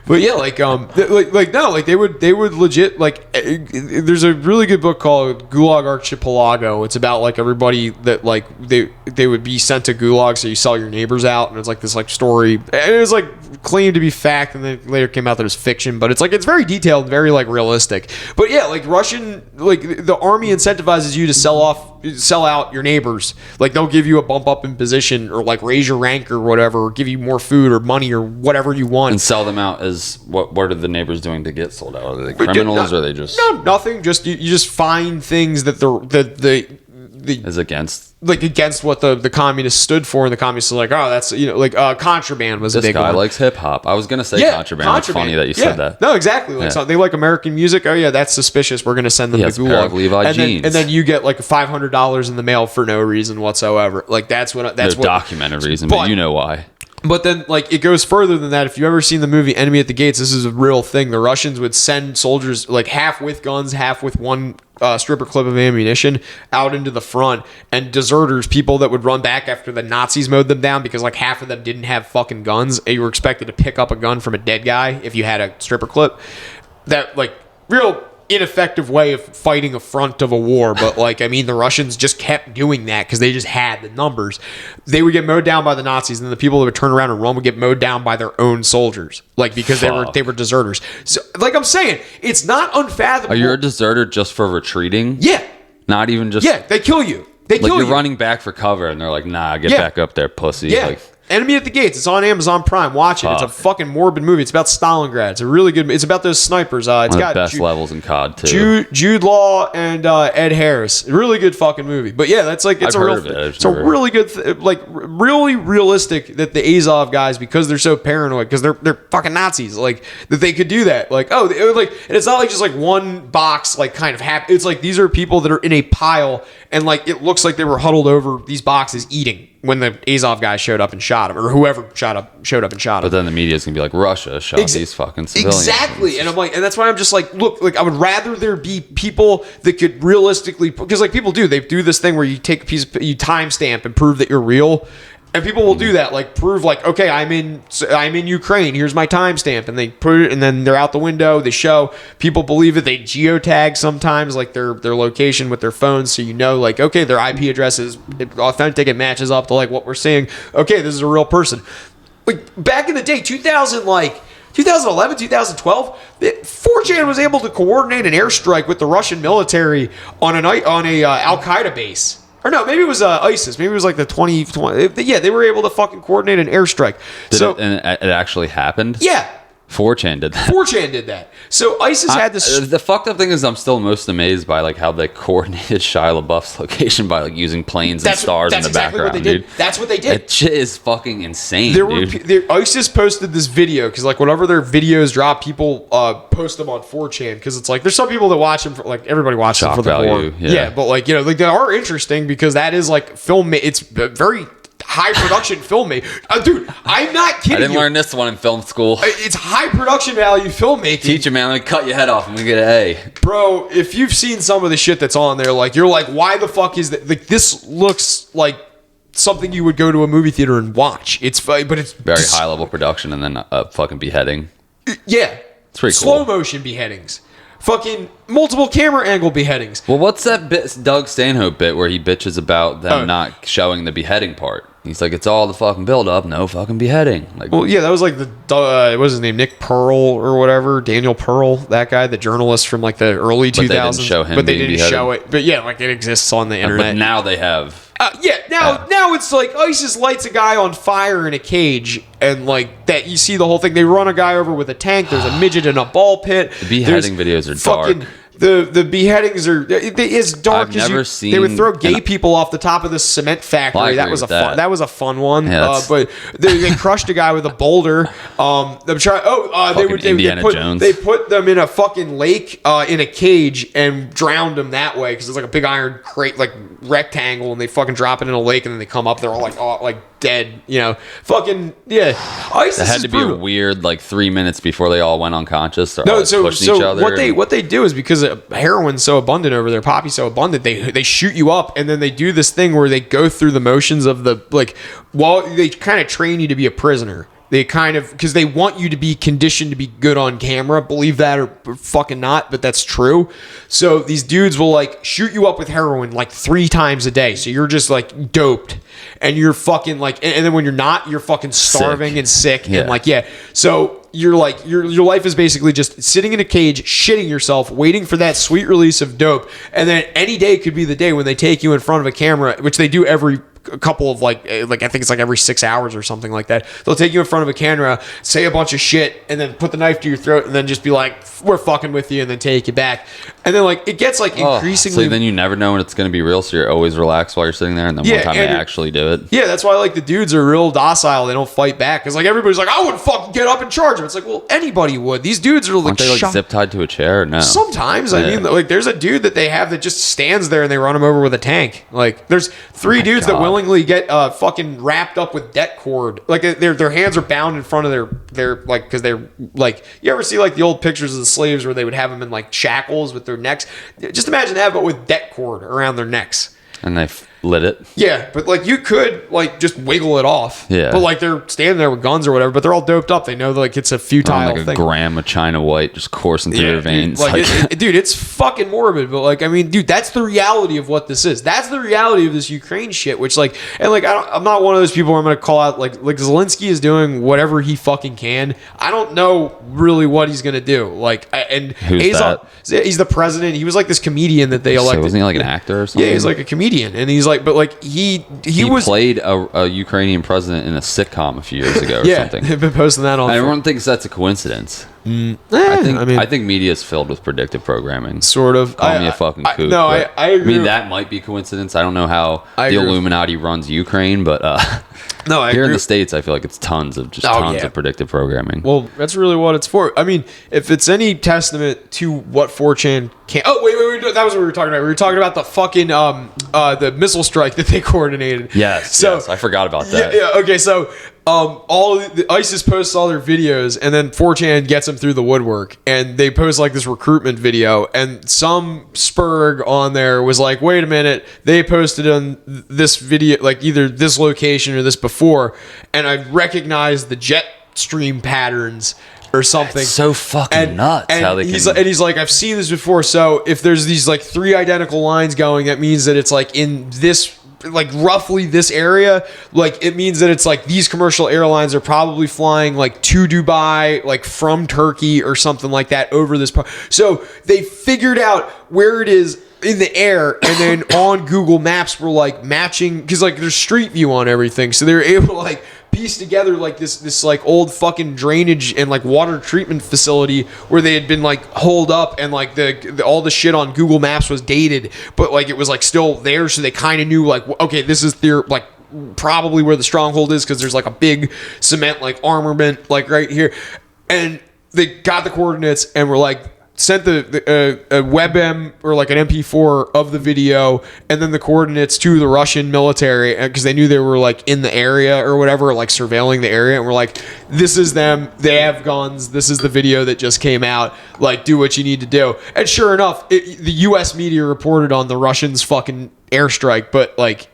But yeah, like like they would legit, like, there's a really good book called Gulag Archipelago. It's about like everybody that like they would be sent to Gulag, so you sell your neighbors out, and it's like this like story, and it was like claimed to be fact, and then later came out that it was fiction, but it's like it's very detailed, very like realistic. But yeah, like Russian, like the army incentivizes you to sell out your neighbors. Like they'll give you a bump up in position, or like raise your rank or whatever, or give you more food or money or whatever you want, and sell them out as what are the neighbors doing to get sold out? Are they criminals, or are they just nothing? Just you just find things that the is against, like, against what the communists stood for, and the communists are like, oh, that's, you know, like contraband was a big one. This guy likes hip hop. I was gonna say contraband. It's funny that you said that. No, exactly. Like, so they like American music. Oh yeah, that's suspicious. We're gonna send them to Gulag. Pair of Levi jeans. And then you get like $500 in the mail for no reason whatsoever. Like that's what documented reason, but you know why. But then, like, it goes further than that. If you've ever seen the movie Enemy at the Gates, this is a real thing. The Russians would send soldiers, like, half with guns, half with one stripper clip of ammunition, out into the front. And deserters, people that would run back after the Nazis mowed them down, because, like, half of them didn't have fucking guns. And you were expected to pick up a gun from a dead guy if you had a stripper clip. That, like, real ineffective way of fighting a front of a war. But like, I mean, the Russians just kept doing that because they just had the numbers. They would get mowed down by the Nazis, and then the people that would turn around and run would get mowed down by their own soldiers, like, because they were deserters. So like I'm saying, it's not unfathomable. Are you a deserter just for retreating? Yeah. Not even just, they kill you. They kill you. You're running back for cover, and they're like, nah, get back up there, pussy. Yeah. Like, Enemy at the Gates. It's on Amazon Prime. Watch it. It's a fucking morbid movie. It's about Stalingrad. It's a really good. It's about those snipers. It's got best levels in COD too. Jude Law and Ed Harris. Really good fucking movie. But yeah, that's like it's a really good, like really realistic that the Azov guys, because they're so paranoid, because they're fucking Nazis, like that they could do that. Like like, and it's not like just like one box like kind of happy. It's like these are people that are in a pile, and like it looks like they were huddled over these boxes eating when the Azov guy showed up and shot him, or whoever showed up and shot him. But then the media's gonna be like, Russia shot these fucking civilians. Exactly. And I'm like, and that's why I'm just like, look, like I would rather there be people that could realistically, because like people do, they do this thing where you take a piece of, you timestamp and prove that you're real. And people will do that, like prove like, okay, I'm in Ukraine. Here's my timestamp, and they put it, and then they're out the window. They show people believe it. They geotag sometimes, like their location with their phones, so you know, like, okay, their IP address is authentic. It matches up to like what we're seeing. Okay, this is a real person. Like back in the day, 2011, 2012, 4chan was able to coordinate an airstrike with the Russian military on a Al Qaeda base. Or no, maybe it was ISIS. Maybe it was like the 2020. Yeah, they were able to fucking coordinate an airstrike. It actually happened? Yeah. 4chan did that. 4chan did that. So ISIS had this. The fucked up thing is, I'm still most amazed by like how they coordinated Shia LaBeouf's location by like using planes and stars in the background. What they did. Dude. That's what they did. That shit is fucking insane, ISIS posted this video because like whenever their videos drop, people post them on 4chan because it's like there's some people that watch them for, like everybody watches them for the value, porn. Yeah, but like like they are interesting because that is like film. It's very high production filmmaking. Dude, I'm not kidding you. I didn't learn this one in film school. It's high production value filmmaking. Teach you, man. Let me cut your head off and we get an A. Bro, if you've seen some of the shit that's on there, like you're like, why the fuck is that? Like this looks like something you would go to a movie theater and watch. It's but it's very high level production and then a fucking beheading. Yeah, it's pretty slow cool. Motion beheadings. Fucking multiple camera angle beheadings. Well, what's that bit, Doug Stanhope bit where he bitches about them not showing the beheading part? He's like, it's all the fucking build up, no fucking beheading. Like, well, yeah, that was like the what was his name, Nick Pearl or whatever, Daniel Pearl, that guy, the journalist from like the early 2000s. But they didn't show him. But they didn't beheaded. show it. But yeah, like it exists on the internet. But now they have. Now it's like ISIS lights a guy on fire in a cage, and like that you see the whole thing. They run a guy over with a tank. There's a midget in a ball pit. The beheading videos are dark. The beheadings are as dark as they would throw gay people off the top of this cement factory. That was a fun one. Yeah, but they crushed a guy with a boulder. They put them in a fucking lake in a cage and drowned them that way because it's like a big iron crate like rectangle, and they fucking drop it in a lake and then they come up. They're all like dead, fucking yeah. ISIS it had to be a weird like 3 minutes before they all went unconscious. They're pushing each other. What they do is because heroin's so abundant over there, poppy's so abundant, they shoot you up and then they do this thing where they go through the motions of the while they kind of train you to be a prisoner. They kind of, because they want you to be conditioned to be good on camera, believe that or fucking not, but that's true. So these dudes will like shoot you up with heroin like 3 times a day. So you're just like doped and you're fucking like, and then when you're not, you're fucking starving and sick. And like, so you're like, your life is basically just sitting in a cage, shitting yourself, waiting for that sweet release of dope. And then any day could be the day when they take you in front of a camera, which they do every couple of like I think it's like every 6 hours or something like that. They'll take you in front of a camera, say a bunch of shit, and then put the knife to your throat, and then just be like, "We're fucking with you," and then take you back. And then like it gets like increasingly. So then you never know when it's going to be real, so you're always relaxed while you're sitting there, and then one time they actually do it. Yeah, that's why like the dudes are real docile. They don't fight back because like everybody's like, "I wouldn't fucking get up and charge them." It's like, well, anybody would. These dudes are like, aren't they like zip tied to a chair? No. Sometimes I mean, like there's a dude that they have that just stands there and they run him over with a tank. Like there's 3 dudes that willingly get fucking wrapped up with det cord. Like their hands are bound in front of their like, because they're like, you ever see like the old pictures of the slaves where they would have them in like shackles with their necks? Just imagine that, but with det cord around their necks. And they lit it. Yeah, but like you could like just wiggle it off. Yeah. But like they're standing there with guns or whatever, but they're all doped up. They know like it's a futile like thing. A gram of China White just coursing through their veins. Dude, it's fucking morbid. But like, I mean, dude, that's the reality of what this is. That's the reality of this Ukraine shit. Which like, and like, I'm not one of those people where I'm gonna call out like Zelensky is doing whatever he fucking can. I don't know really what he's gonna do. Like, Who's that? He's the president. He was like this comedian that they elected. So wasn't he like an actor or something? Yeah, he's like a comedian, and he's like, but like he played a Ukrainian president in a sitcom a few years ago or something. They've been posting that on. Everyone thinks that's a coincidence. I think media is filled with predictive programming. Sort of. Call me a fucking kook. I agree. I mean, that might be coincidence. I don't know how the Illuminati runs Ukraine, but here in the States, I feel like it's tons of predictive programming. Well, that's really what it's for. I mean, if it's any testament to what 4chan can. Oh, wait. That was what we were talking about. We were talking about the fucking the missile strike that they coordinated. Yes. I forgot about that. Yeah. Okay. So all the ISIS posts all their videos, and then 4chan gets them through the woodwork, and they post like this recruitment video, and some spurg on there was like, wait a minute, they posted on this video like either this location or this before, and I recognized the jet stream patterns or something. It's so fucking nuts how they he's like, I've seen this before. So if there's these like 3 identical lines going, that means that it's like in this, like roughly this area. Like it means that it's like these commercial airlines are probably flying like to Dubai, like from Turkey or something like that over this part. So they figured out where it is in the air, and then on Google Maps we're like matching, because like there's street view on everything, so they're able to like pieced together like this like old fucking drainage and like water treatment facility where they had been like holed up, and like the all the shit on Google Maps was dated, but like it was like still there, so they kind of knew like, okay, this is their like probably where the stronghold is, because there's like a big cement like armament like right here, and they got the coordinates and were like sent a WebM or like an MP4 of the video and then the coordinates to the Russian military, because they knew they were like in the area or whatever, like surveilling the area, and we're like, this is them, they have guns, this is the video that just came out, like do what you need to do. And sure enough, the US media reported on the Russians fucking airstrike, but like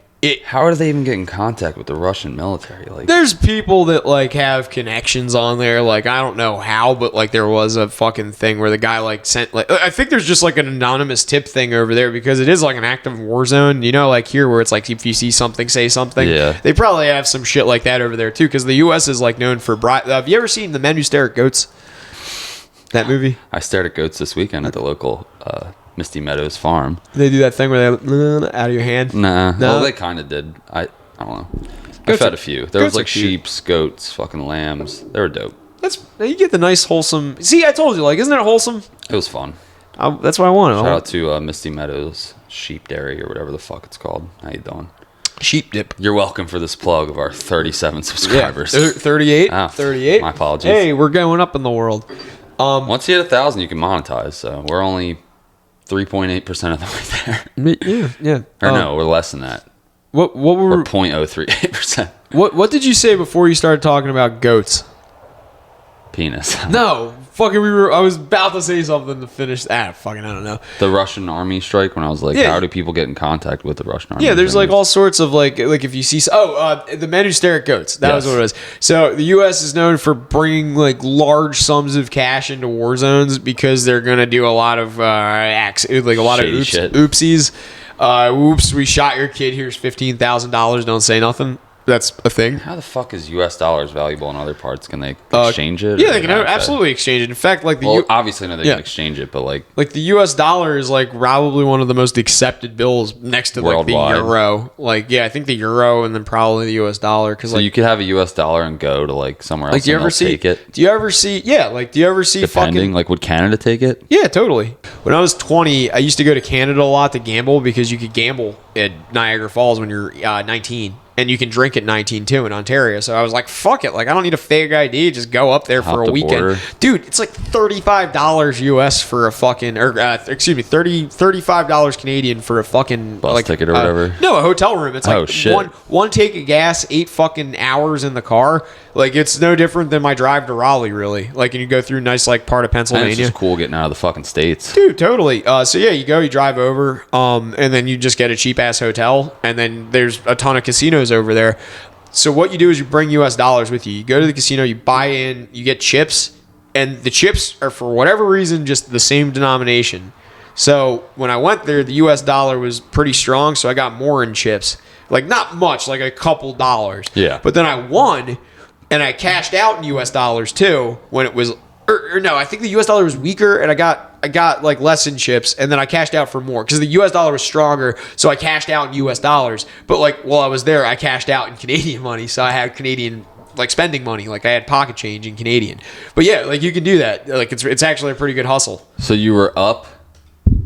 how are they even getting in contact with the Russian military? Like, there's people that like have connections on there. Like, I don't know how, but like there was a fucking thing where the guy like sent like, I think there's just like an anonymous tip thing over there, because it is like an active war zone. You know, like here where it's like if you see something, say something. Yeah. They probably have some shit like that over there too, because the U.S. is like known for have you ever seen The Men Who Stare at Goats? That movie? I stared at goats this weekend at the local Misty Meadows farm. They do that thing where they out of your hand. Nah. No? Well, they kind of did. I don't know. I fed a few. There was like sheep, goats, fucking lambs. They were dope. You get the nice wholesome. See, I told you, like, isn't it wholesome? It was fun. That's what I want. Shout out to Misty Meadows Sheep Dairy or whatever the fuck it's called. How you doing? Sheep dip. You're welcome for this plug of our 37 subscribers. Yeah, 38. Ah, 38. My apologies. Hey, we're going up in the world. Once you hit 1,000, you can monetize. So we're only 3.8% of the way there. Yeah. Or no, we're less than that. We're We're 0.038%. What did you say before you started talking about goats? Penis. No, fucking I was about to say something to finish. I don't know. The Russian army strike, when I was like, Yeah. how do people get in contact with the Russian army? Yeah, there's like all sorts of like if you see The Men Who Stare at Goats. That was Yes. what it was. So the U.S. is known for bringing like large sums of cash into war zones because they're gonna do a lot of Shady shit. oopsies. Oops, we shot your kid. Here's $15,000. Don't say nothing. That's a thing. How the fuck is U.S. dollars valuable in other parts? Can they exchange it? Yeah, Or they can how is that? absolutely exchange it. In fact, like Obviously, no, they Yeah. can exchange it, but like, the U.S. dollar is like probably one of the most accepted bills next to like the Worldwide. euro. Like, yeah, I think the euro and then probably the U.S. dollar. Because so you could have a U.S. dollar and go to like somewhere else. like, do you and ever they'll take it? Do you ever see? Yeah, like, do you ever see Depending, fucking? like, would Canada take it? Yeah, totally. When I was 20, I used to go to Canada a lot to gamble because you could gamble at Niagara Falls when you're 19. And you can drink at 19 too in Ontario. So I was like, fuck it. Like, I don't need a fake ID. Just go up there for Hop a the weekend. border. Dude, it's like $35 US for a fucking, $35 Canadian for a fucking Bus ticket or whatever? No, a hotel room. It's like Oh, shit. one take of gas, 8 fucking hours in the car. Like, it's no different than my drive to Raleigh, really. Like, and you go through a nice, like, part of And it's Pennsylvania. just cool getting out of the fucking States. Dude, totally. So yeah, you drive over, and then you just get a cheap ass hotel, and then there's a ton of casinos over there. So what you do is you bring US dollars with you. You go to the casino, you buy in, you get chips, and the chips are for whatever reason just the same denomination. So when I went there, the US dollar was pretty strong, so I got more in chips. Like, not much, like a couple dollars. Yeah. But then I won, and I cashed out in US dollars too when it was. Or no, I think the US dollar was weaker, and I got like less in chips, and then I cashed out for more because the US dollar was stronger, so I cashed out in US dollars. But like while I was there, I cashed out in Canadian money, so I had Canadian like spending money, like I had pocket change in Canadian. But yeah, like you can do that. Like it's actually a pretty good hustle. So you were up,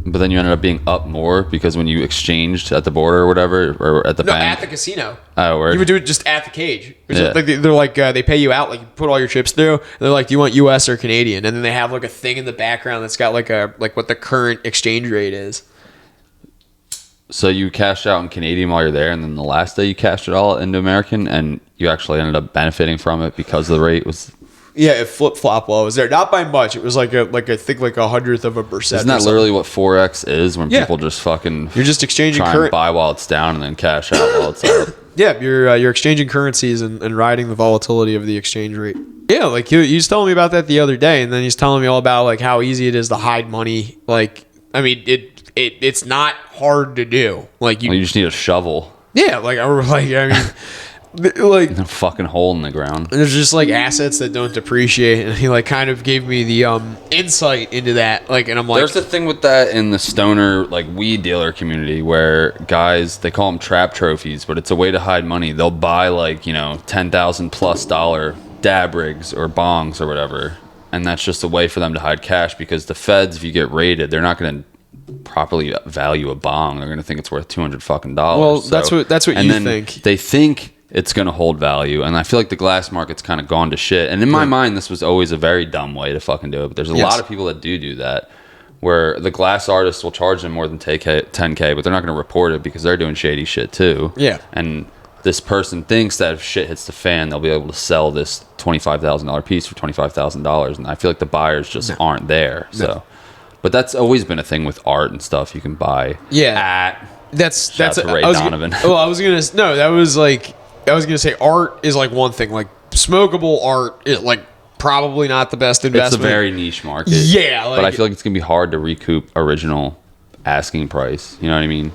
but then you ended up being up more because when you exchanged at the border or whatever, or at the No, bank. at the casino. Oh, word. You would do it just at the cage. Yeah. Like they're like they pay you out, like you put all your chips through. And they're like, do you want US or Canadian? And then they have like a thing in the background that's got like what the current exchange rate is. So you cashed out in Canadian while you're there, and then the last day you cashed it all into American, and you actually ended up benefiting from it because the rate was. Yeah, it flip flop while I was there. Not by much. It was like I think like 100th%. Isn't that literally what Forex is when Yeah. people just fucking You're just exchanging try and current. buy while it's down and then cash out while it's up? Yeah, you're exchanging currencies and riding the volatility of the exchange rate. Yeah, like he was telling me about that the other day, and then he's telling me all about like how easy it is to hide money. Like, I mean, it's not hard to do. Like Well, you just need a shovel. yeah, like I mean. like A fucking hole in the ground. there's just like assets that don't depreciate, and he like kind of gave me the insight into that. Like, and I'm like, There's a thing with that in the stoner like weed dealer community where guys, they call them trap trophies, but it's a way to hide money. They'll buy like, $10,000+ dab rigs or bongs or whatever, and that's just a way for them to hide cash, because the feds, if you get raided, they're not going to properly value a bong. They're going to think it's worth $200 fucking. well, that's what and you then think. They think it's going to hold value, and I feel like the glass market's kind of gone to shit. And in my mind, this was always a very dumb way to fucking do it. But there's a lot of people that do that, where the glass artists will charge them more than 10K, but they're not going to report it because they're doing shady shit too. Yeah. And this person thinks that if shit hits the fan, they'll be able to sell this $25,000 piece for $25,000, and I feel like the buyers just aren't there. So, but that's always been a thing with art and stuff. You can buy. Yeah. That's Shout out to Ray Donovan. I was gonna say art is like one thing. Like smokable art is like probably not the best investment. It's a very niche market. Yeah, like, but I feel like it's gonna be hard to recoup original asking price. You know what I mean?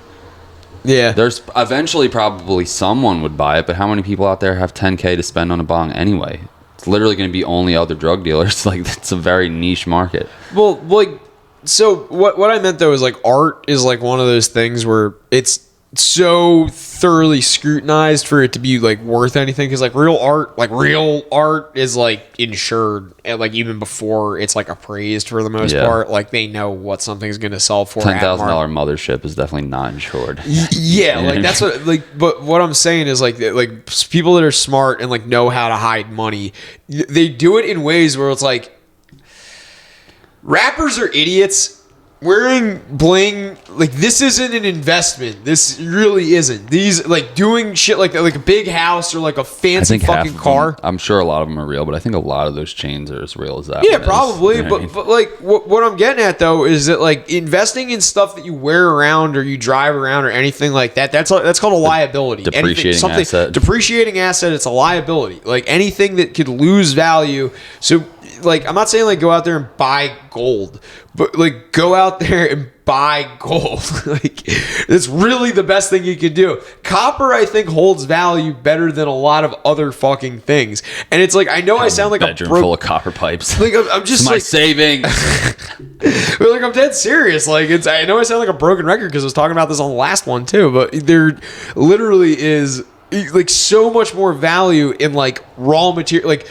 Yeah. There's eventually probably someone would buy it, but how many people out there have 10K to spend on a bong anyway? It's literally going to be only other drug dealers. Like, it's a very niche market. Well, like, so what I meant though is like art is like one of those things where it's so thoroughly scrutinized for it to be like worth anything, because like real art is like insured, and like even before it's like appraised for the most part. Like they know what something's gonna sell for. $10,000 mothership is definitely not insured. Yeah, like that's what like. But what I'm saying is like people that are smart and like know how to hide money, they do it in ways where it's like rappers are idiots. Wearing bling, like this isn't an investment. This really isn't. These like doing shit like that, like a big house or like a fancy fucking car. I'm sure a lot of them are real, but I think a lot of those chains are as real as that. Yeah, probably. You know what I mean? But like what I'm getting at though is that like investing in stuff that you wear around or you drive around or anything like that, that's called a liability. Depreciating asset. Depreciating asset. It's a liability. Like anything that could lose value. So like I'm not saying like go out there and buy gold, but like go out there and buy gold. Like it's really the best thing you could do. Copper, I think, holds value better than a lot of other fucking things. And it's like I know I sound like a bedroom full of copper pipes. Like I'm just my like savings. But like I'm dead serious. Like I know I sound like a broken record because I was talking about this on the last one too. But there literally is like so much more value in like raw material, like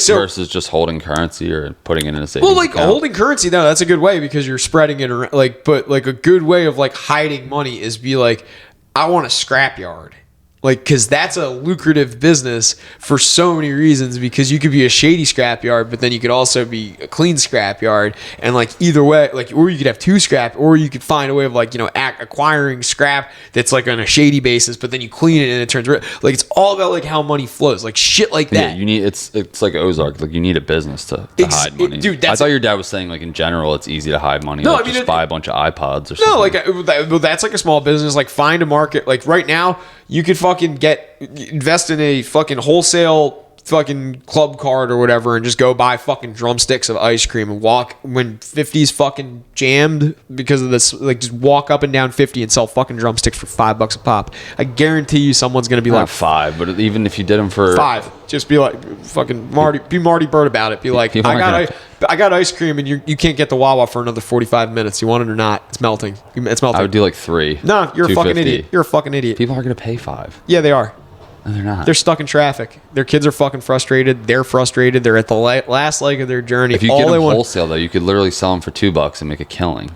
so versus just holding currency or putting it in a savings well, like account. holding currency, though, that's a good way because you're spreading it around. Like, but like a good way of like hiding money is be like, I want a scrapyard. Like, because that's a lucrative business for so many reasons, because you could be a shady scrapyard, but then you could also be a clean scrapyard. And like either way, like, or you could have two scrap, or you could find a way of like, acquiring scrap that's like on a shady basis, but then you clean it and it turns red. Like, it's all about like how money flows, like shit like that. Yeah, you need, it's like Ozark. Like you need a business to hide money. Dude, I thought your dad was saying like in general, it's easy to hide money. No, like, I mean, just buy a bunch of iPods or something. No, like that's like a small business. Like find a market. Like right now, you could fucking invest in a fucking wholesale fucking club card or whatever and just go buy fucking drumsticks of ice cream and walk when 50's fucking jammed because of this, like just walk up and down 50 and sell fucking drumsticks for $5 a pop. I guarantee you someone's gonna be Not like $5, but even if you did them for $5, just be like fucking Marty Bird about it. Be like, People aren't I got ice cream and you can't get the Wawa for another 45 minutes. You want it or not? It's melting. It's melting. I would do like 3. No, you're a fucking $2.50. idiot. You're a fucking idiot. People aren't gonna pay 5. Yeah, they are. No, they're not. They're stuck in traffic. Their kids are fucking frustrated. They're frustrated. They're at the last leg of their journey. If you get them wholesale though, you could literally sell them for $2 and make a killing.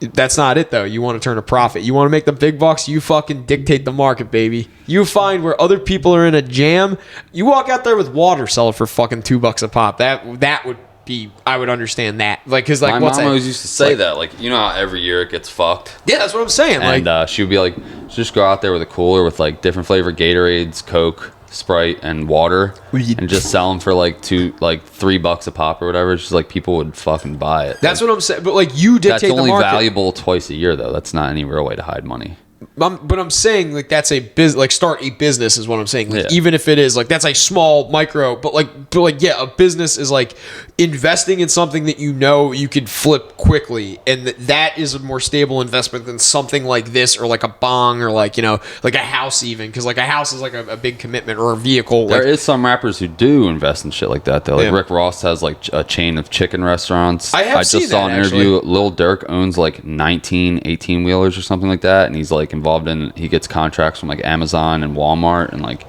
That's not it though. You want to turn a profit. You want to make the big bucks. You fucking dictate the market, baby. You find where other people are in a jam. You walk out there with water, sell it for fucking $2 a pop. That would be. I would understand that. Like, cause like my what's mom that? always used to say that. Like, you know how every year it gets fucked. Yeah, that's what I'm saying. And she would be like, just go out there with a cooler with like different flavor Gatorades, Coke, Sprite, and water, and just sell them for like $3 a pop or whatever. It's just like people would fucking buy it. That's what I'm saying. But like you dictate that's only the market. valuable twice a year though. That's not any real way to hide money. But I'm saying like that's a like start a business is what I'm saying. Like Yeah. even if it is like that's a small micro, but like yeah, a business is like investing in something that you know you could flip quickly, and that is a more stable investment than something like this or like a bong or like like a house even, because like a house is like a big commitment, or a vehicle. There Like, is some rappers who do invest in shit like that though. Like Yeah. Rick Ross has like a chain of chicken restaurants. I have seen just saw that, an interview. Lil Durk owns like 19 18 wheelers or something like that, and he's like involved in. He gets contracts from like Amazon and Walmart, and like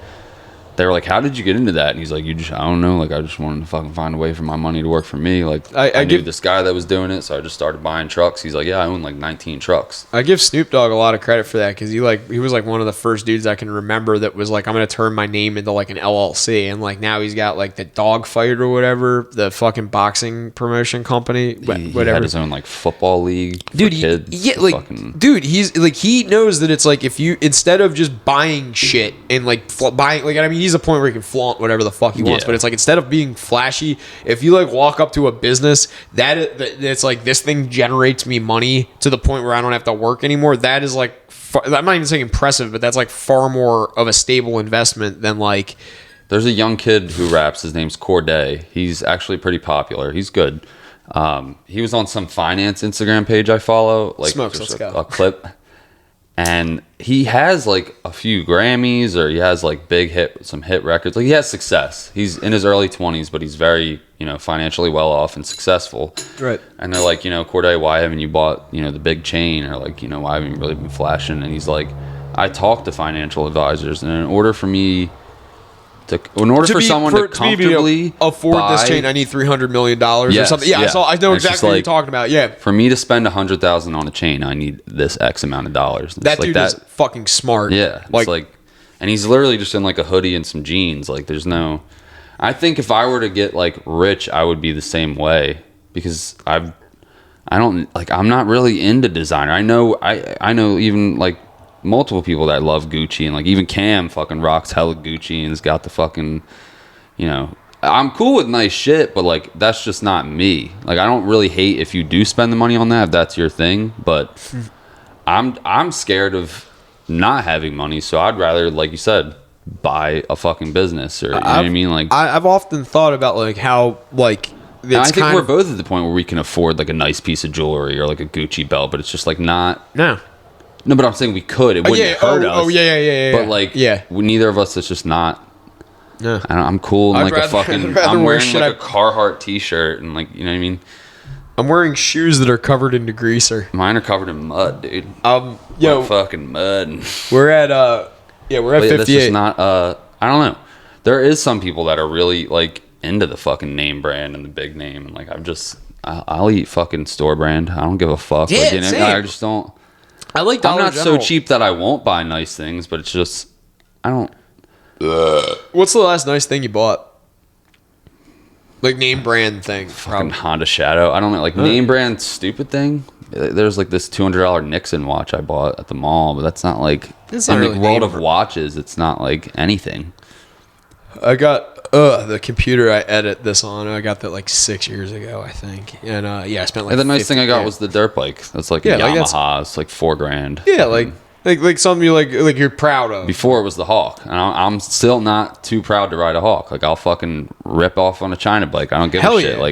they were like, "How did you get into that?" And he's like, I don't know. Like I just wanted to fucking find a way for my money to work for me. Like I knew this guy that was doing it, so I just started buying trucks. He's like, "Yeah, I own like 19 trucks." I give Snoop Dogg a lot of credit for that, because he was like one of the first dudes I can remember that was like, I'm gonna turn my name into like an LLC, and like now he's got like the Dog Fight or whatever, the fucking boxing promotion company, He whatever. had his own like football league, for Dude, kids. dude, he's like, he knows that it's like, if you, instead of just buying shit and like buying, like, I mean, he's a point where he can flaunt whatever the fuck he wants, Yeah. but it's like, instead of being flashy, if you like walk up to a business that it's like, this thing generates me money to the point where I don't have to work anymore, that is like, I'm not even saying impressive, but that's like far more of a stable investment than like, There's a young kid who raps. His name's Corday. He's actually pretty popular. He's good. He was on some finance Instagram page I follow. Like Smokes, just let's go. a clip. And he has like a few Grammys, or he has like some hit records. Like he has success. He's in his early 20s, but he's very, financially well off and successful. right. And they're like, Corday, why haven't you bought, the big chain? Or like, why haven't you really been flashing? And he's like, I talk to financial advisors, and in order for someone to comfortably afford this chain, I need $300 million or Yes, something. Yeah, yeah. I know And it's exactly just what you're like, talking about. Yeah, for me to spend $100,000 on a chain, I need this X amount of dollars. And that it's dude like is fucking smart. Yeah, it's like, and he's literally just in like a hoodie and some jeans. Like, there's no. I think if I were to get like rich, I would be the same way, because I don't like. I'm not really into designer. I know even like multiple people that love Gucci, and like even Cam fucking rocks hella Gucci and has got the fucking. I'm cool with nice shit, but like that's just not me. Like I don't really hate if you do spend the money on that, if that's your thing, but I'm scared of not having money, so I'd rather, like you said, buy a fucking business, or you know what I mean? Like I've often thought about like how like and I think we're both at the point where we can afford like a nice piece of jewelry or like a Gucci belt, but it's just like not. No, but I'm saying we could. It wouldn't hurt us. Oh yeah. But like, neither of us. It's just not. No. I'm cool in like a fucking. I'm wearing like a Carhartt t-shirt and like, you know what I mean. I'm wearing shoes that are covered in degreaser. Mine are covered in mud, dude. Yo, like fucking mud. We're at 58. That's just not. I don't know. There is some people that are really like into the fucking name brand and the big name, and like I'll eat fucking store brand. I don't give a fuck. Yeah, like, same. I just don't. I like Dollar I'm not General. so cheap that I won't buy nice things, but it's just I don't. What's the last nice thing you bought? Like name brand thing. Fucking Honda Shadow. I don't know, like name brand stupid thing. There's like this $200 Nixon watch I bought at the mall, but that's not like It's in not the really world name of watches. It's not like anything. I got the computer I edit this on. I got that like 6 years ago, I think. And I spent like. And the nice 50 thing I got was the dirt bike. That's like a Yamaha. It's like $4,000. Yeah, like something you like you're proud of. Before it was the Hawk, and I'm still not too proud to ride a Hawk. Like I'll fucking rip off on a China bike. I don't give a shit. Yeah. Like